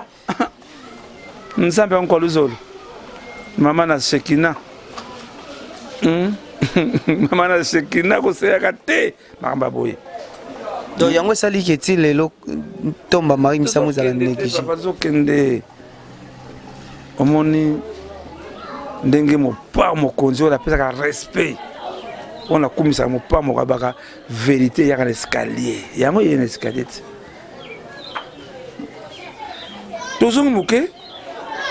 nsambe onko luzolo Maman na Shekina. Maman na Shekina ko seyaka te makamba boye. Donc yango sali keti lelo tomba mari misamu za la négligé. Papa zokende omoni ndenge mopa mokonzi oyo apesaka respect on a kumisa mopa mokabaka vérité yaka na escalier yango ye na escalier te tozongi moke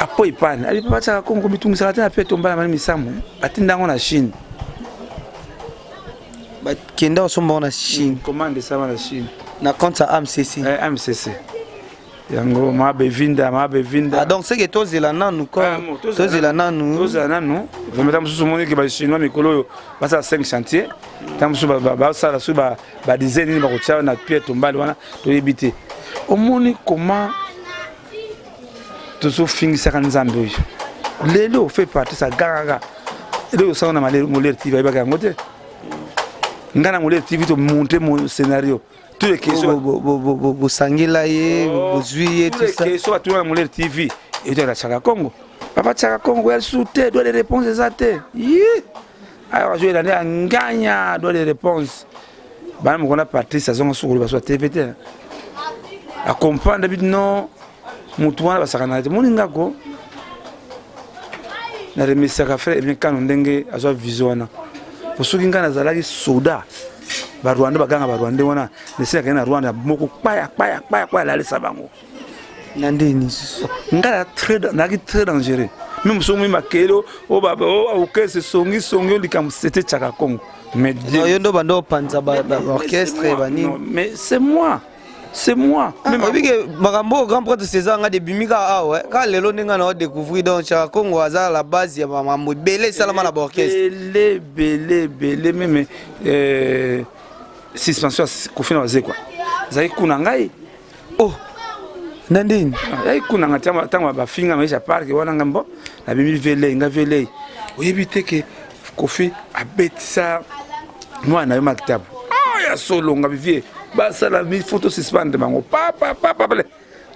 apo ipane ali papa tsaka kongo bitungisaka te ape tombala mani misamu atindango na Chine bakenda osomba na Chine commande sama na Chine na compte ya AMCC AMCC yango mabe vinda ah donc c'est que tozela nanu ko tozela nanu vraiment mususu moni ke ba chinois mikolo basa 5 chantier tamusu ba sala su ba dizaine ni ba kocha na pied tombali wana to yebite omoni comment tozo fingisa kan Nzambe oyo lelo fait partie sa garaga lelo sa na male moler TV ba kangote ngana moler TV to monter mon scénario. Tous les questions. Bosangela ye, bozui et tout ça. Tous les questions à tout le monde TV. Et tu as la Tchaka Congo. Papa Tchaka Congo, elle soutient, doit les réponses exactes. Alors, je vais aller à Nganya, doit les réponses. Bah, on a parti, ça zone sur le TVT. À comprendre, d'habitude, non, Moutouana va s'arrêter. Mon ingako, na remise à faire, et bien quand on dengue, à soi vision. Pour ceux qui ont un zalagi soda. Ba Rwanda baganga ba Rwanda wana nesika kana Rwanda moko paya la lesa bango nandeni ngala très dangereux même so mima kelo o baba o kese songi ndika c'était Tchaka Congo mais yondo bando panza ba orchestre bani mais c'est moi même avec makambo grand prêtre César nga de bimika awe ka lelo ninga na découvrir donc Tchaka Congo aza la base ya mambo belé salama na orchestre belé même suspension kofina waze quoi zai kuna ngai oh nandini zai kuna ngata tanga ba finga maisha park wana ngambo na bimi vele oyebite ke kofi abetisa mwana yo makitabu ya solo ngabivie ba sala mi photo suspend bango papa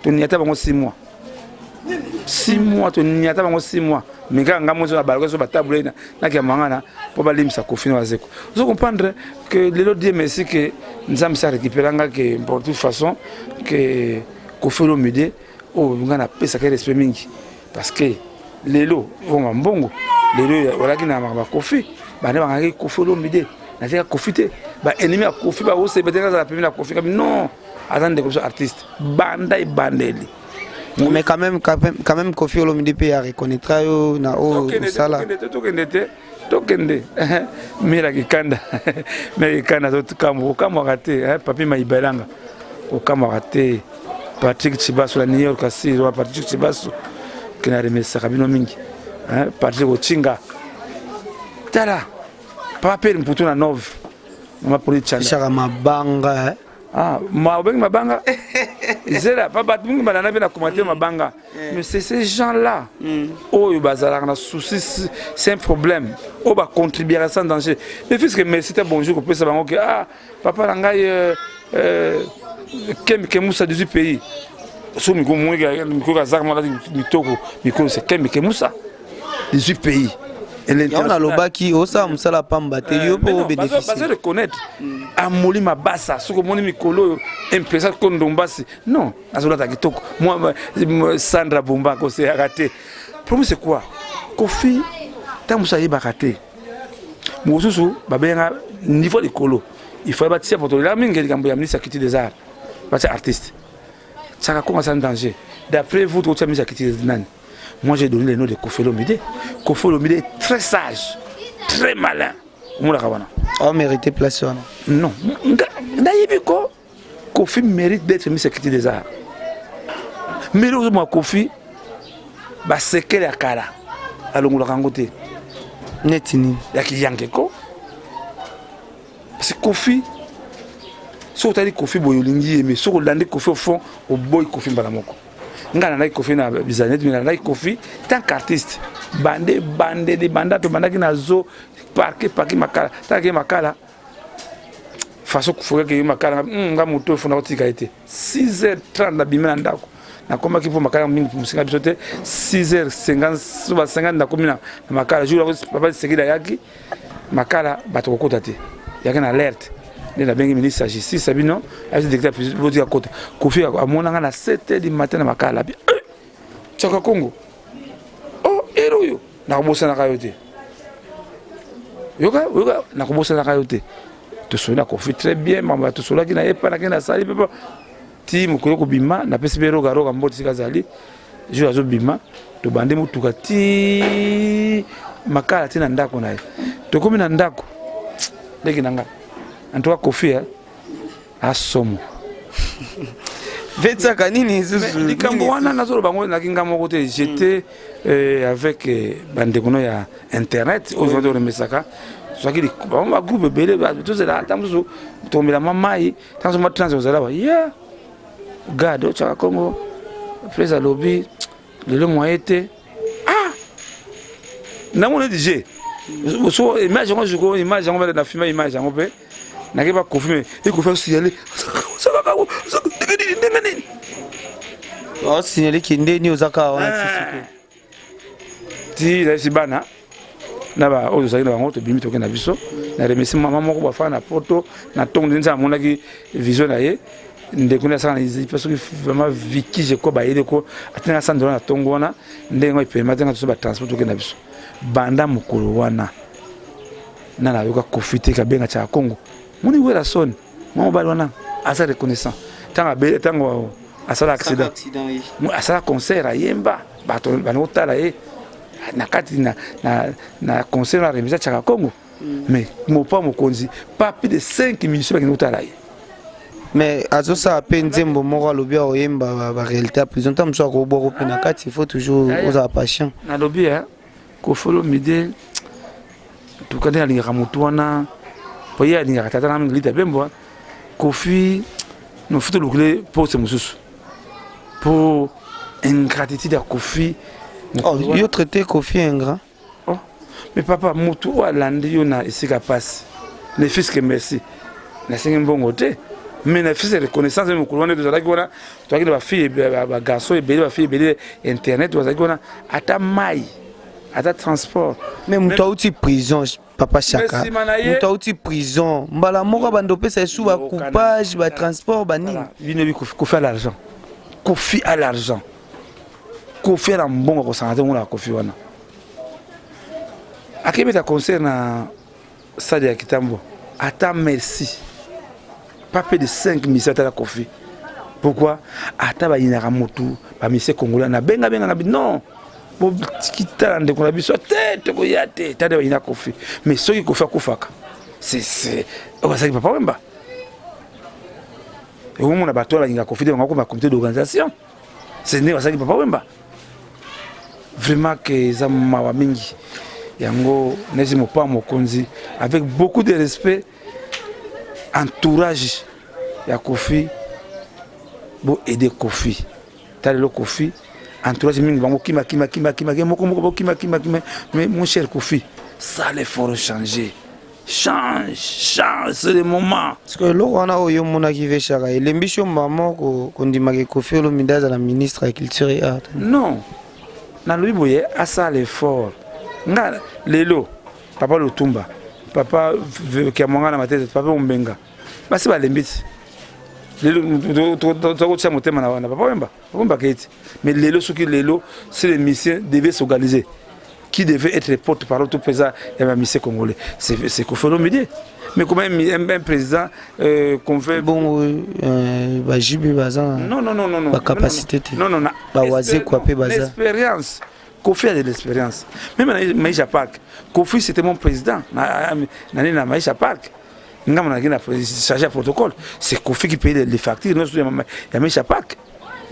to niata bango 6 mois 6 mois to niata bango 6 mois minga ngamo zo balko so batable na ke mangana po balimisa kofina wazeko vous comprendre que le Dieu merci que nzambe sa récupéranga que pour toute façon que kofelo mide o ngana pesa ka respect mingi parce que lelo on mbongo lelo wala kina ma kofi bana bangaki kofelo mide na teka kofite ba ennemi a kofi ba ose betena za la première kofi non attendez comme ça artiste banda et bandeli. Mais quand même Kofi Olomide peut reconnaître yo na o sala tokende mira kikanda to kamo raté papi maibelanga o kamo raté Patrick Chibasu la New York asi wa Patrick Chibasu kina remesa kabino mingi Patrick Ochinga tala papa mputu na 9 mama polichana Chara mabanga mabanga zera papa tungi banana bena commenter mabanga mais c'est ces gens là oh bazala na souci c'est un problème oh ba contribuer à ça danger le fils que merci c'était bonjour pour ça bango que papa ngai Kemike 18 pays so miko mwega miko kazaka mala mitoko miko c'est Kemike Moussa 18 pays. On a l'obaki, osa musala pamba te yo po bénéficier. Parce reconnaître amoli mabasa, soko moni mikolo impresa ko ndombasi. Non, azola ta kitoko. Moi Sandra Bumba ko c'est raté. Problème c'est quoi? Kofi tamusa yeba raté. Mosusu babenga niveau de colo. Il faut bâtir pour la mingi ngambo ya ministre kiti des arts. Bâtir artiste. Ça commence en danger. D'après vous votre ministre kiti des nani. Moi j'ai donné le nom de Kofi Olomide. Kofi Olomide est très sage, très malin. On mérite place. Non. Kofi mérite d'être mis secrétaire des arts. Mais le moi Kofi, c'est que la cara. Alors on l'a rencontré. Netini. Il y a qui yankeko. Parce que Kofi, si on a dit Kofi boyolingi, mais si on a dit Kofi au fond, au boy Kofi balamoko. Ngana na Kofi na bizanet mais na Kofi tant qu'artiste bande de banda to banda kina zo parquet makala taki makala façon faut que makala nga moto fona otika été 6h30 na bimena ndako na koma ki pour makala mingi musinga biso te 6h50 suba 50 na komi na makala jour papa Sekida yaki makala bato kokota te yaki na alerte nde na bengi ministre ya justice sabino azi directeur lodi ya kota Kofi amonanga na 7h du matin na makala bi Chaka Congo oh eroyo na kobosana kayo te yoka na kobosana kayo te to sona Kofi très bien mama to sola ki na epa na kena sali pepa ti mokolo ko bima na pesi bero garo mboti sikazali jo azo bima to bande mutuka ti makala tina ndako na ye to komi na ndako leki nanga antoka Kofi asomo Vetsa kanini likambo wana nazolo bango na kinga moko te j'étais avec bandekono ya internet aujourd'hui on mesaka soki ba groupe belé tout ça là tamzo tombela mamai tamzo ma trans ozala ba yeah gado Chaka Congo presa lobby le moyen était na mon DJ so image on joue image on va na filmer image on peut na ke ba confirmer et ko faire signaler ça va pas oh signaler ki ndeni ozaka wana ti la sibana na ba ozo sa ina ngoto bimi toke na biso na remercie mama moko ba fa na poto na tongo nza mona ki vision na ye ndekuna sana izi parce que vraiment viki je ko ba yele ko atina sandona na tongo wana ndengo ipermettre nga to ba transport toke na biso banda mukuru wana na yoka Kofi te ka benga Chaka Congo moni wera son mama ba wana asa reconnaissant tanga be tango asala accident asala concert ayemba bato banotala ye na kati na concert la remise Chaka Congo mais mopa mokonzi pas plus de 5 minutes bakinotala ye mais azosa penzembo moko alobi oyemba ba réalité à prison tam so ko boko pena kati il faut toujours oza patient na lobi Kofi Olomide tukane alinga mutu wana po ya alinga tata na ngilita bembo Kofi no futo lukule pour ce mususu pour ingratitude à Kofi oh yo traité Kofi ingrat oh mais papa mutu alandi yo na esika passe ne fils que merci na sengi mbongo te mais na fils de reconnaissance me kulwana de zalaki wana to akina ba fille ba garçon ebele ba fille ebele internet wazaki wana ata mai ata transport mais mutu auti prison papa Chaka mutu auti prison mbala moko bando pesa sous ba coupage ba transport ba nini bino bi Kofi à l'argent Kofi à l'argent Kofi à mbongo ko sanate ngula Kofi wana akibeta concert na stade ya Kitambo ata merci pas plus de 5 missions à la Kofi pourquoi ata ba yinaka mutu ba mission congolais na benga non bo tikita ndeko na biso tete ko yate tade ba yinaka Kofi mais soki Kofi akufaka c'est osaki papa wemba et au moment na bato la yinaka Kofi de ngako ma comité d'organisation c'est né osaki papa wemba vraiment que za mawa mingi yango nezi mopa mokonzi avec beaucoup de respect entourage ya Kofi bo aider Kofi talelo Kofi entourage mingi bango kima moko kima mais mon cher Kofi ça les faut changer change c'est le moment parce que lo wana oyo mona ki ve Chaka elembiso maman ko ndimaka Kofi Olomide la ministre de la culture et art non na lui boye asa l'effort nga lelo papa Lutumba papa Kiamwanga na matete papa Mbenga basi balembiti lelo to tia motema na wana papa wemba keti mais lelo soki lelo c'est les missions devaient s'organiser qui devait être porte-parole tout président et ma mission congolais c'est Kofi Olomide mais comment un président qu'on fait bon ba jibe bazan non ba capacité non ba waze quoi pe bazan l'expérience Kofi a de l'expérience même Maïcha Park Kofi c'était mon président na Maïcha Park ngam na kina chargé protocole c'est Kofi qui paye les factures non ya Maïcha Park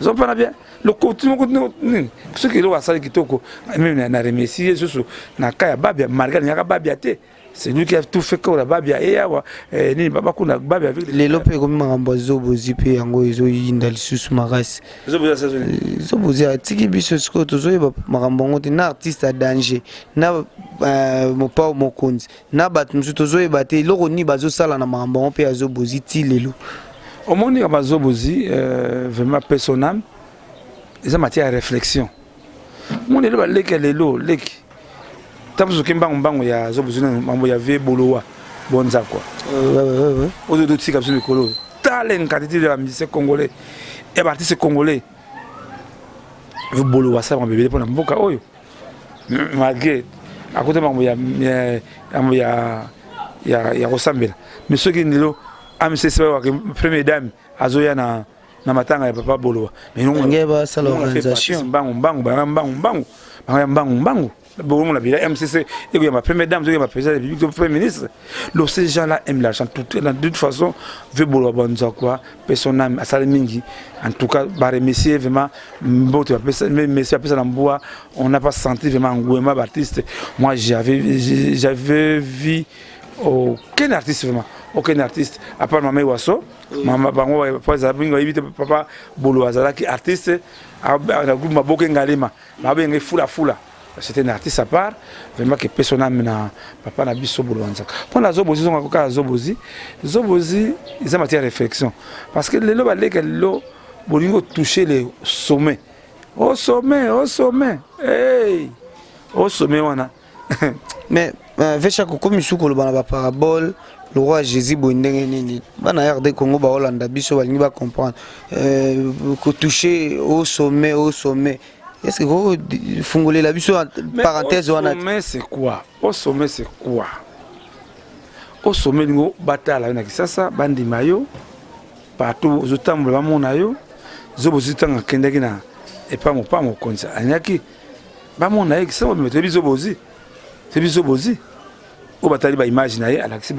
ils ont pas bien le côté ce qui lo asali kitoko même na remercier sur na kaya babia malgré nyaka babia te c'est lui qui a tout fait que la babia et yawa ni baba kuna babia avec les lopé comme makambo zobozi pe yango ezo yinda lisusu makasi zobozi atiki biso siko tozoyeba makambo ngote na artiste à danger na mopa mokonzi na bat musu tozoyeba te loko ni bazo sala na makambo pe azobozi ti lelo au monde ya bazobozi vraiment personnel eza matière ya réflexion mon lelo baleki lelo leki tabuzo kimbango mbango ya zobuzuna mambo ya vie bolowa bonza quoi ouais ozo do tika biso mikolo talent quantité de la musique congolais et artiste congolais vous bolowa ça mabebe pona mboka oyo malgré à côté mambo ya kosambela mais soki ndelo amcc wa première dame azoya na matanga ya papa bolowa mais non ngeba ça l'organisation mbango bon la bila MCC et ma première dame ma présidente de premier ministre ces gens là aiment l'argent de toute façon veut bolowa bonza quoi personne à Salemingi en tout cas bare messieurs vraiment mbote messieurs après ça mboa on n'a pas senti vraiment engouement d'artiste moi j'avais vu aucun artiste vraiment aucun artiste à part maman Wasso maman bango papa bolowa zalaki artiste a groupe maboke ngalema babenge fula c'était un artiste à part vraiment que personne na papa na biso bolwanza pour la zobozi on ka zobozi ils ont matière réflexion parce que le ba leka lo bolingo toucher les sommets au sommet hey au sommet wana mais vecha ko comme suko lo bana ba parabole le roi Jésus bondenge nini bana RD Congo ba Hollande biso balingi ba comprendre ko toucher au sommet est-ce que vous fongolez la biso parenthèse au sommet c'est quoi au sommet ngo batala na kisasa bandi mayo partout zotambola bamona yo zobozitanga kendaki na epa mo konza anyaki bamona ye kisasa me tebizobozi o batali ba image na ye alakisi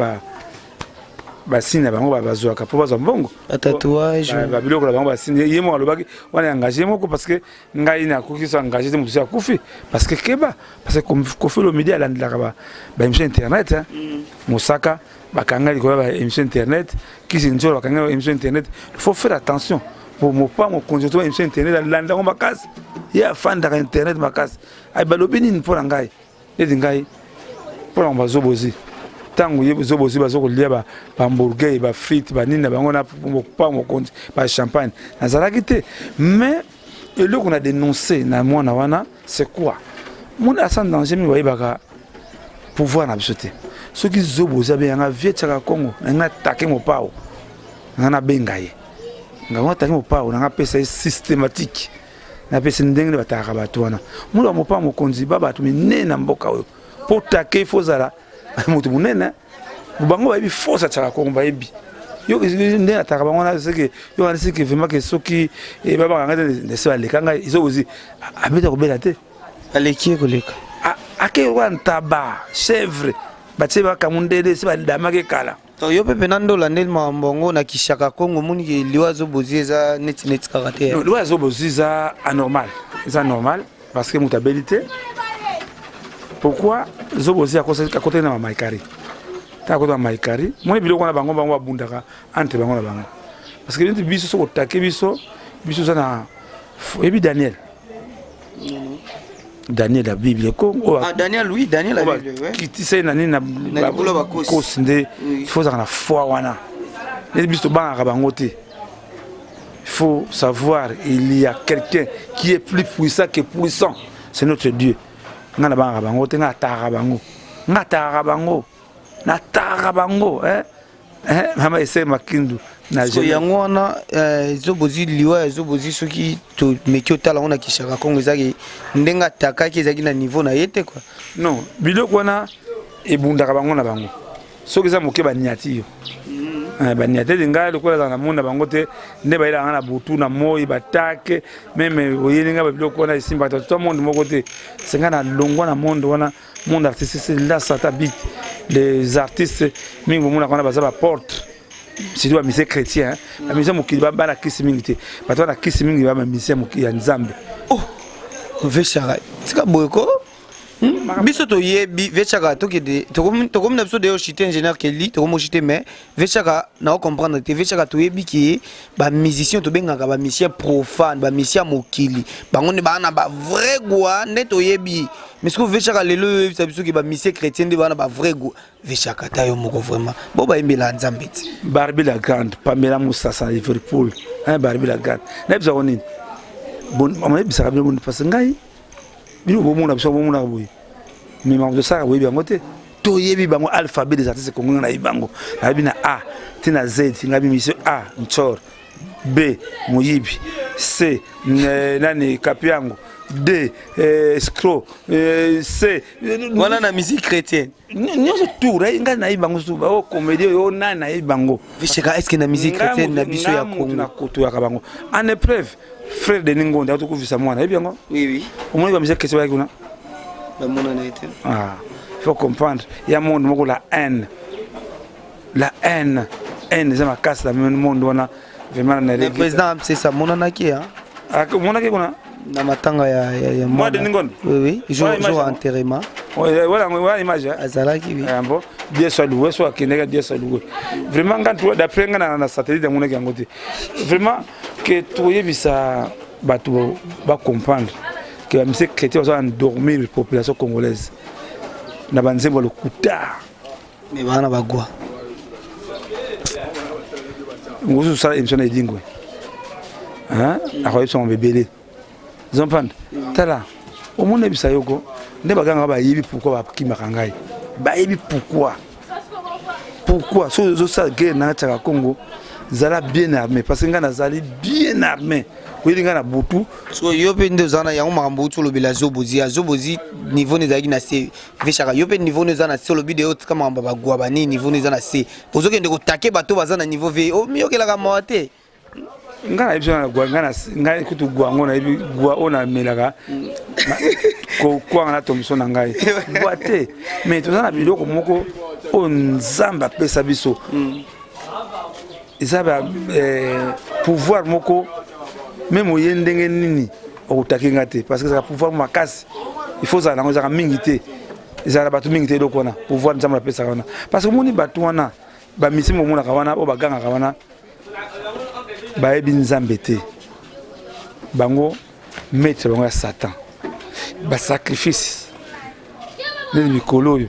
ba signe bango bazwaka po bazwa mbongo tatouage ba biloko la bango ba signe yemo alobaki wana engagé moko parce que ngai na koki so engagé te mutusi akufi parce que Kofi Olomide alandilaka ba émission internet Mosaka bakanga likolo ba émission internet Kizinjolo bakanga émission internet il faut faire attention pour mo pas mo conjoto émission internet alanda ko makasi ya fanda ka internet makasi ay balobi nini pour ngai edi ngai pour on bazobozi tango yezobozi bazokolia ba hamburger ba frites ba nini bango na pas mo compte ba champagne nazalaki te mais le qu'on a dénoncé na mwana wana c'est quoi mon asan danger mi wayebaka pouvoir na bisote ceux qui zoboza be nga vietaka Congo nga take mo pao nga bengaye nga take mo pao nga pesa systématique na pesa ndenge bataka bato wana mula mo pa mo konzi ba bato minena mboka oyo potake fozala mutu munene bango ba bi force ataka Congo ba yebi yo ndenge ataka bango na seke yo na seke vraiment que soki e baba ngata de se ale kanga izo ozi abeta ko bela te aleki koleka ake wantaba chèvre batie ba kamundede se ba damake kala to yo pepe nandola ndel mbongo na kishaka Congo muni ke liwazo bozieza net karate no liwazo bozieza anormal c'est normal parce que mutabilité pourquoi zobozi à côté na maikari ta côté na maikari moi biloko na bango abundaka entre bango na bango parce que biso so otake biso za na ebi Daniel la Bible Daniel oui Daniel la Bible ouais qui tisse na nini na kosinde il faut ça na foi wana les biso banga bango te il faut savoir il y a quelqu'un qui est plus puissant que puissant c'est notre Dieu ngana banga bango te ngata bango mama ese makindu na je yango wana zobozi liwa zobozi soki to mekio tala ona kishaka Congo ezaki ndenga takaki ezaki na niveau na yete quoi non biloko wana ebundaka bango na bango soki za moke baniati yo baniati dinga lokola na munda bango te nde baila na butu na moi batake meme oyelinga biloko wana isimba tout le monde moko te senga na longwa na monde wana monde artiste c'est là ça t'habite les artistes mingi mona kona baza ba porte si tu as misé chrétien la mise mokili ba la kisi mingi te bato na kisi mingi ba mise mokili ya nzambe oh vechara tika boyko biso to yebi vechara to kede to comme na biso de chité ingénieur Kelly to comme chité mais vechara na comprendre te vechara to yebi ki ba musicien to bengaka ba musicien profane ba musicien mokili bango ne ba na ba vrai goût ne to yebi mais ce que vechaka lelo ça biso ki ba musicien chrétien de ba na ba vrai goût vechaka ta yo moko vraiment bo ba imbela nzambe ti Barbie la grande Pamela Moussa sa Liverpool Barbie la grande na biso onini bon on bisaka bien parce que ngai bino bomona biso bomona boye mais ma ça boye bango te to yebi bango alphabet des artistes congolais na ibango na bina A tina Z ngabi mission A Nchor B Moyibi C nani Kapiango D escroc C voilà la musique chrétienne nyonso tout ra nga na ibango su ba o comédie yo na ibango visheka est-ce que la musique chrétienne na biso ya Congo na koto ya kabango en épreuve frère de Ningo nda to kuvisa mwana ebiango oui au moins ba musique chrétienne ya kuna ba mona na été ah faut comprendre il y a monde moko la haine c'est ma casse la même monde wana vraiment na le président c'est ça mona na ki hein ah mona ki kuna na matanga ya moi de Ningo oui jour enterrement voilà image azalaki oui bon Dieu soit loué soit kenega Dieu soit loué vraiment quand d'après nga na satellite mona ki ngote vraiment que toye bisa bato ba comprendre que la musique chrétienne va endormir la population congolaise na banzembo le kuta mais bana bagwa ngozo sala émission na dingwe hein akoye son bébélé zompande tala au monde bisa yoko nde baganga ba yibi pourquoi ba kimaka ngai ba yibi pourquoi so ça guerre na tchaka Congo zala bien armé parce que nga nazali bien armé koyelinga na butu so yo pe ndo zana yango makambo to lobela zobozi niveau ne zaki na C veshaka yo pe niveau ne zana C lobi de autre kama bagwa ba ni niveau ne zana C ozoke ndeko take bato bazana niveau V o miyo kelaka mawate nga na ebisana gwa nga kutu gwa ngona ebi gwa ona melaka ko kwa na tomso na ngai gwa te mais tozana biloko moko o nzamba pesa biso izaba pouvoir moko même au yendenge nini au takingate parce que ça pouvoir makasi il faut ça na mingi te ezala batu mingi te dokona pouvoir nzamba pesa kana parce que moni batu wana ba misimo mona kawana o baganga kawana ba ebi nzambe te bango maître bango ya Satan ba sacrifice les mikolo yo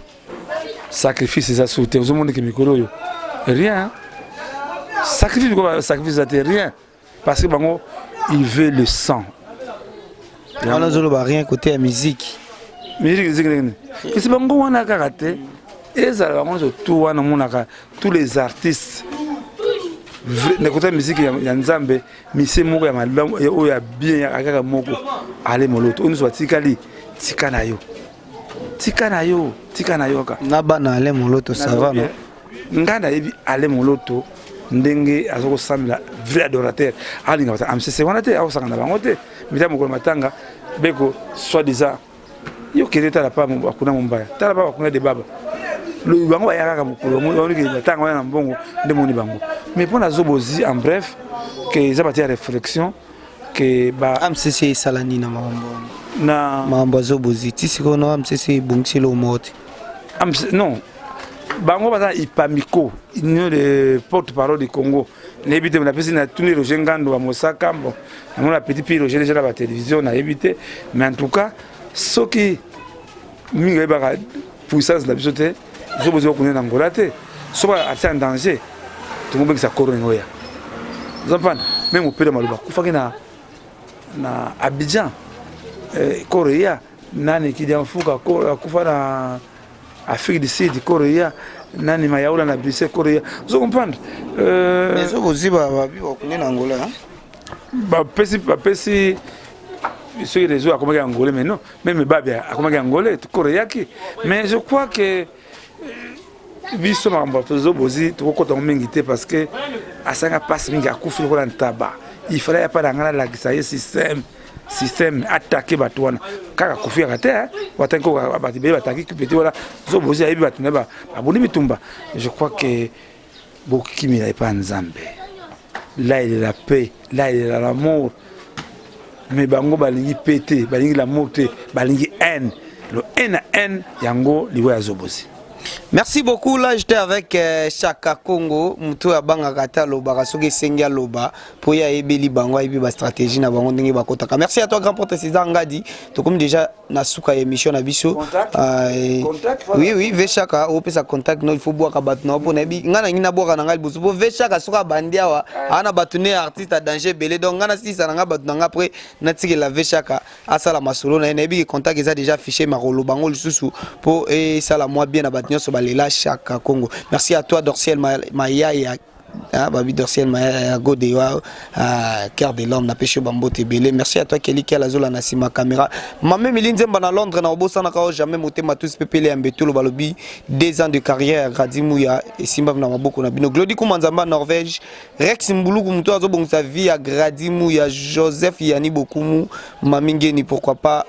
sacrifice ça sauter aux monde que mikolo yo rien sacrifice quoi sacrifice ça rien parce que bango il veut le sang. On a zolo ba rien côté la musique. Musique. Et c'est bango wana karaté et ça bango tout wana monaka tous les artistes ne côté musique ya nzambe mise moko ya malamba o ya bien ya kaka moko ale moloto on soit tikali tikana yo ka na bana ale moloto ça va non ngana yebi ale moloto ndenge azoko samila vrai adorateur alinga bata amcc wana te awosanga na bango te mita mokolo matanga beko soi-disant yo kele tala pa akuna mombaya tala pa akuna de baba le bango ayaka ka mokolo moni ke matanga wana mbongo nde moni bango mais pour la zobozi en bref que ça partir réflexion que ba amcc salani na mambo zobozi tisiko no amcc bungchilo mote non bango baza ipamiko union de porte-parole du Congo n'ébite na pesi na tourner le Ngando wa Mosaka bon na la petit pile j'ai déjà la télévision na évité mais en tout cas ce qui minga ba puissance na bisote zo bozo connait Angola te so ba ati en danger tout le monde ça corona ngoya zampan même au père maluba kufaki na Abidjan Korea nani kidia mfuka kufa na Afrique du Sud, Corée, nani mayaula na Bruxelles, Corée. Vous comprenez? Mais ça aussi va connaître Angola. Bah pesi ceux qui les ont accompagné Angola mais non, même Babia accompagné Angola, Corée qui. Mais je crois que biso mamba tozo bozi to ko to mengité parce que asanga passe mingi akufi ko la taba. Il fallait pas dans la système attaquer batouana kaka kufia kate watanko batibé bataki petit voilà zo bozi aibi batuna ba aboni mitumba je crois que Bokimi n'est pas nzambe là il est la paix là il est l'amour mais bango balingi pété balingi l'amour té balingi haine le haine yango liwa ya zobozi Merci beaucoup. Là, j'étais avec Chaka Congo. Moutou ya banga kata loba kasoke sengia loba pour ya ebeli bango et puis ba stratégie na bango ndenge bakotaka. Merci à toi grand porte César Ngadi. To comme déjà na suka émission na biso. Oui, ve Chaka o pesa contact no il faut boire kabat no pour na bi ngana ngina boka na ngal busu. Pour ve Chaka soka bandia wa ana batune artiste à danger belé donc ngana si ça nga batu nga après na tiki la ve Chaka asala masolo na bi contact ils a déjà affiché marolo bango le susu pour et ça la moi bien na batnyo so balela Chaka Congo. Merci à toi Dorciel Maya et Babi Dorciel Maya Godewa cœur de l'homme na pêche bambo tebele. Merci à toi Kelly qui a la zola na sima caméra. Maman Milinze na Londres na obosa na ka jamais motema tous pepele ambetulo balobi 2 ans de carrière Gradimouya et Simba na maboko na bino Glody Kumanzamba Norvège Rex Mbuluku muto azo bon sa vie à Gradimouya Joseph Yani Bokumu Mamingeni pourquoi pas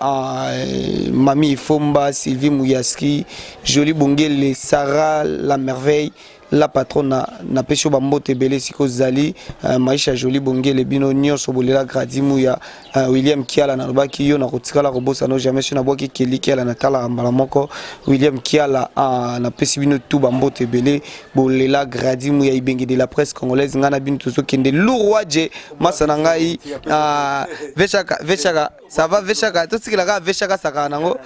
Mami Fomba Sylvie Mouyaski Jolie Bongele Sarah la merveille la patronne na pesho bambote belé siko zali maisha Jolie Bongele bino nyonso bolela Gradimouya William Kiala na lobaki yo na kotikala kobosa no jamais na boki Kelly Kiala na tala mbala moko William Kiala na pesi bino tout bambote belé bolela Gradimouya ibengi de la presse congolaise ngana bino tozo kende lourwaje masana ngai Vechaka ça va Vechaka to tikila ka Vechaka saka nango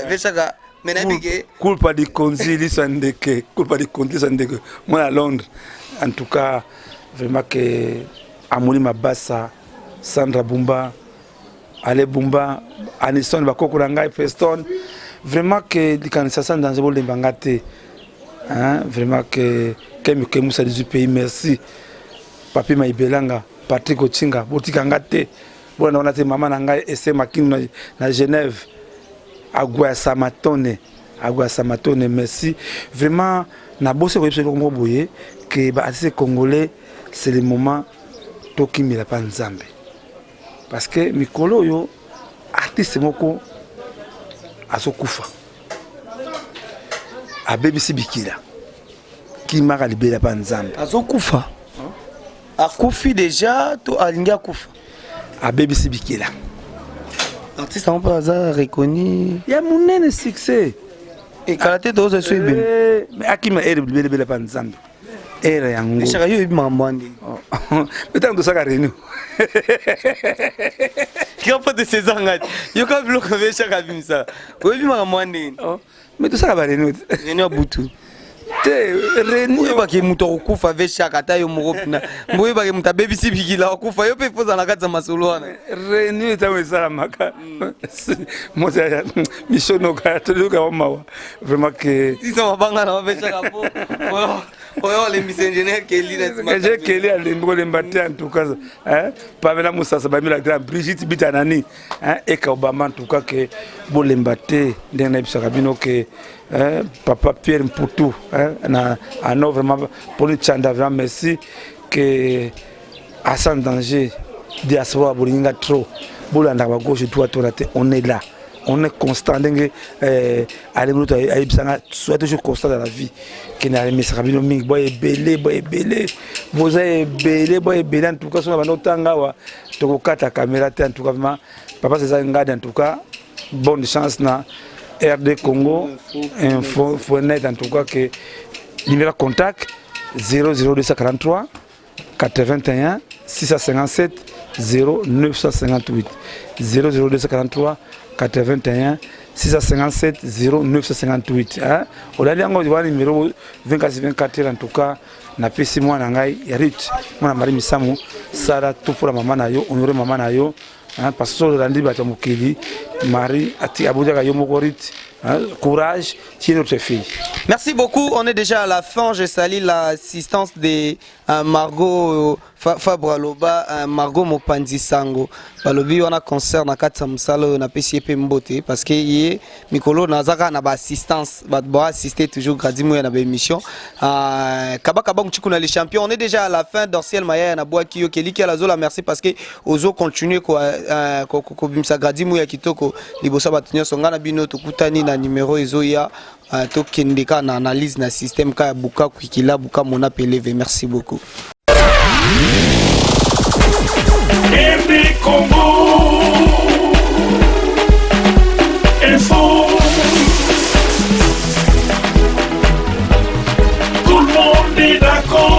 Vechaka culpa di Konzi Sandeke, culpa di Konzi Sandeke. Moi à Londres, en tout cas, vraiment que Amoni Mabassa, Sandra Bumba, Ale Bumba, Aniston Bakokuranga et Preston, vraiment que les candidations dans le monde de Bangate, vraiment que Moussa du pays, merci. Papi Maïbelanga, Patrick Ochinga, Botikangate, bon on a été maman Nanga et c'est Makin na Genève. Agua Samatone, merci. Vraiment, na bossé ko yebso boye que ba ces Congolais c'est le moment toki mila pa nzambe. Parce que mikolo yo artiste moko asokufa. A BBC Bikila. Qui m'a libéré pa nzambe. Asokufa. Akufi déjà to alinga kufa. A BBC Bikila. Artiste en hasard reconnu. Il y a mon succès. Et karaté dose suis bien. Mais à qui m'a aidé belle panzambe. Era yango. Mais chaka yo ibi mambandi. Mais tant de ça carrément. Qui a pas de ces angades. Yo ka bloqué avec chaka bimsa. Ko ibi mambandi. Mais tout ça va réunion. Réunion butu. Réunion ba ke muto okufa avec chaka ta yo moropina. Mboye ba ke muta baby sibikila okufa yo pe poza na katsa masolo wana. Réunion ta wesa maka. Moi ça missiono ka to ka mawa. Vraiment que si ça mabanga na avec chaka po. Oh les miss ingénieur Kelly na j'ai Kelly à l'embole mbaté en tout cas Pamela Moussa Sabamila grand Brigitte Bitanani et ka Obama en tout cas que bolembaté ndena bisaka bino que papa Pierre Mputu na ano vraiment pour le chanda vraiment merci que à sans danger diaspora bolinga trop bolanda ba gauche toi on est là. On est constant, soit toujours constant dans la vie. Qui n'a jamais sabino ming, boy belé, en tout cas, sur la notanga, to kata caméra, en tout cas, papa c'est ça en tout cas, bonne chance na RD Congo, info.net en tout cas que numéro contact 00243 81 657 0958 00243 81 657 0958 on a dit encore numéro 24 en tout cas na pesi moi na ngai yarit mona mari misamu sara tout pour maman na yo honore maman na yo parce que le randi bato mokili mari ati abuja yo mokorit courage, tiens notre fille. Merci beaucoup. On est déjà à la fin. Je salue l'assistance de Margot Fabre Loba, Margot Mopanzi Sango. Balobi on a concert na katsa musalo na PCP Mbote parce que yé mikolo nazaka na ba assistance ba assister toujours Gradimouya na ba émission. Kabaka bangu na les champions. On est déjà à la fin. Dorciel Maya na boaki yo Kelly la zola merci parce que ozo continuer ko bimsa Gradimouya kitoko libosa batunyo songana bino tukutani na numéro ezoya to kendeka na analyse na système ka buka kwikila buka mona peleve. Merci beaucoup. RD Congo Info Bambi d'accord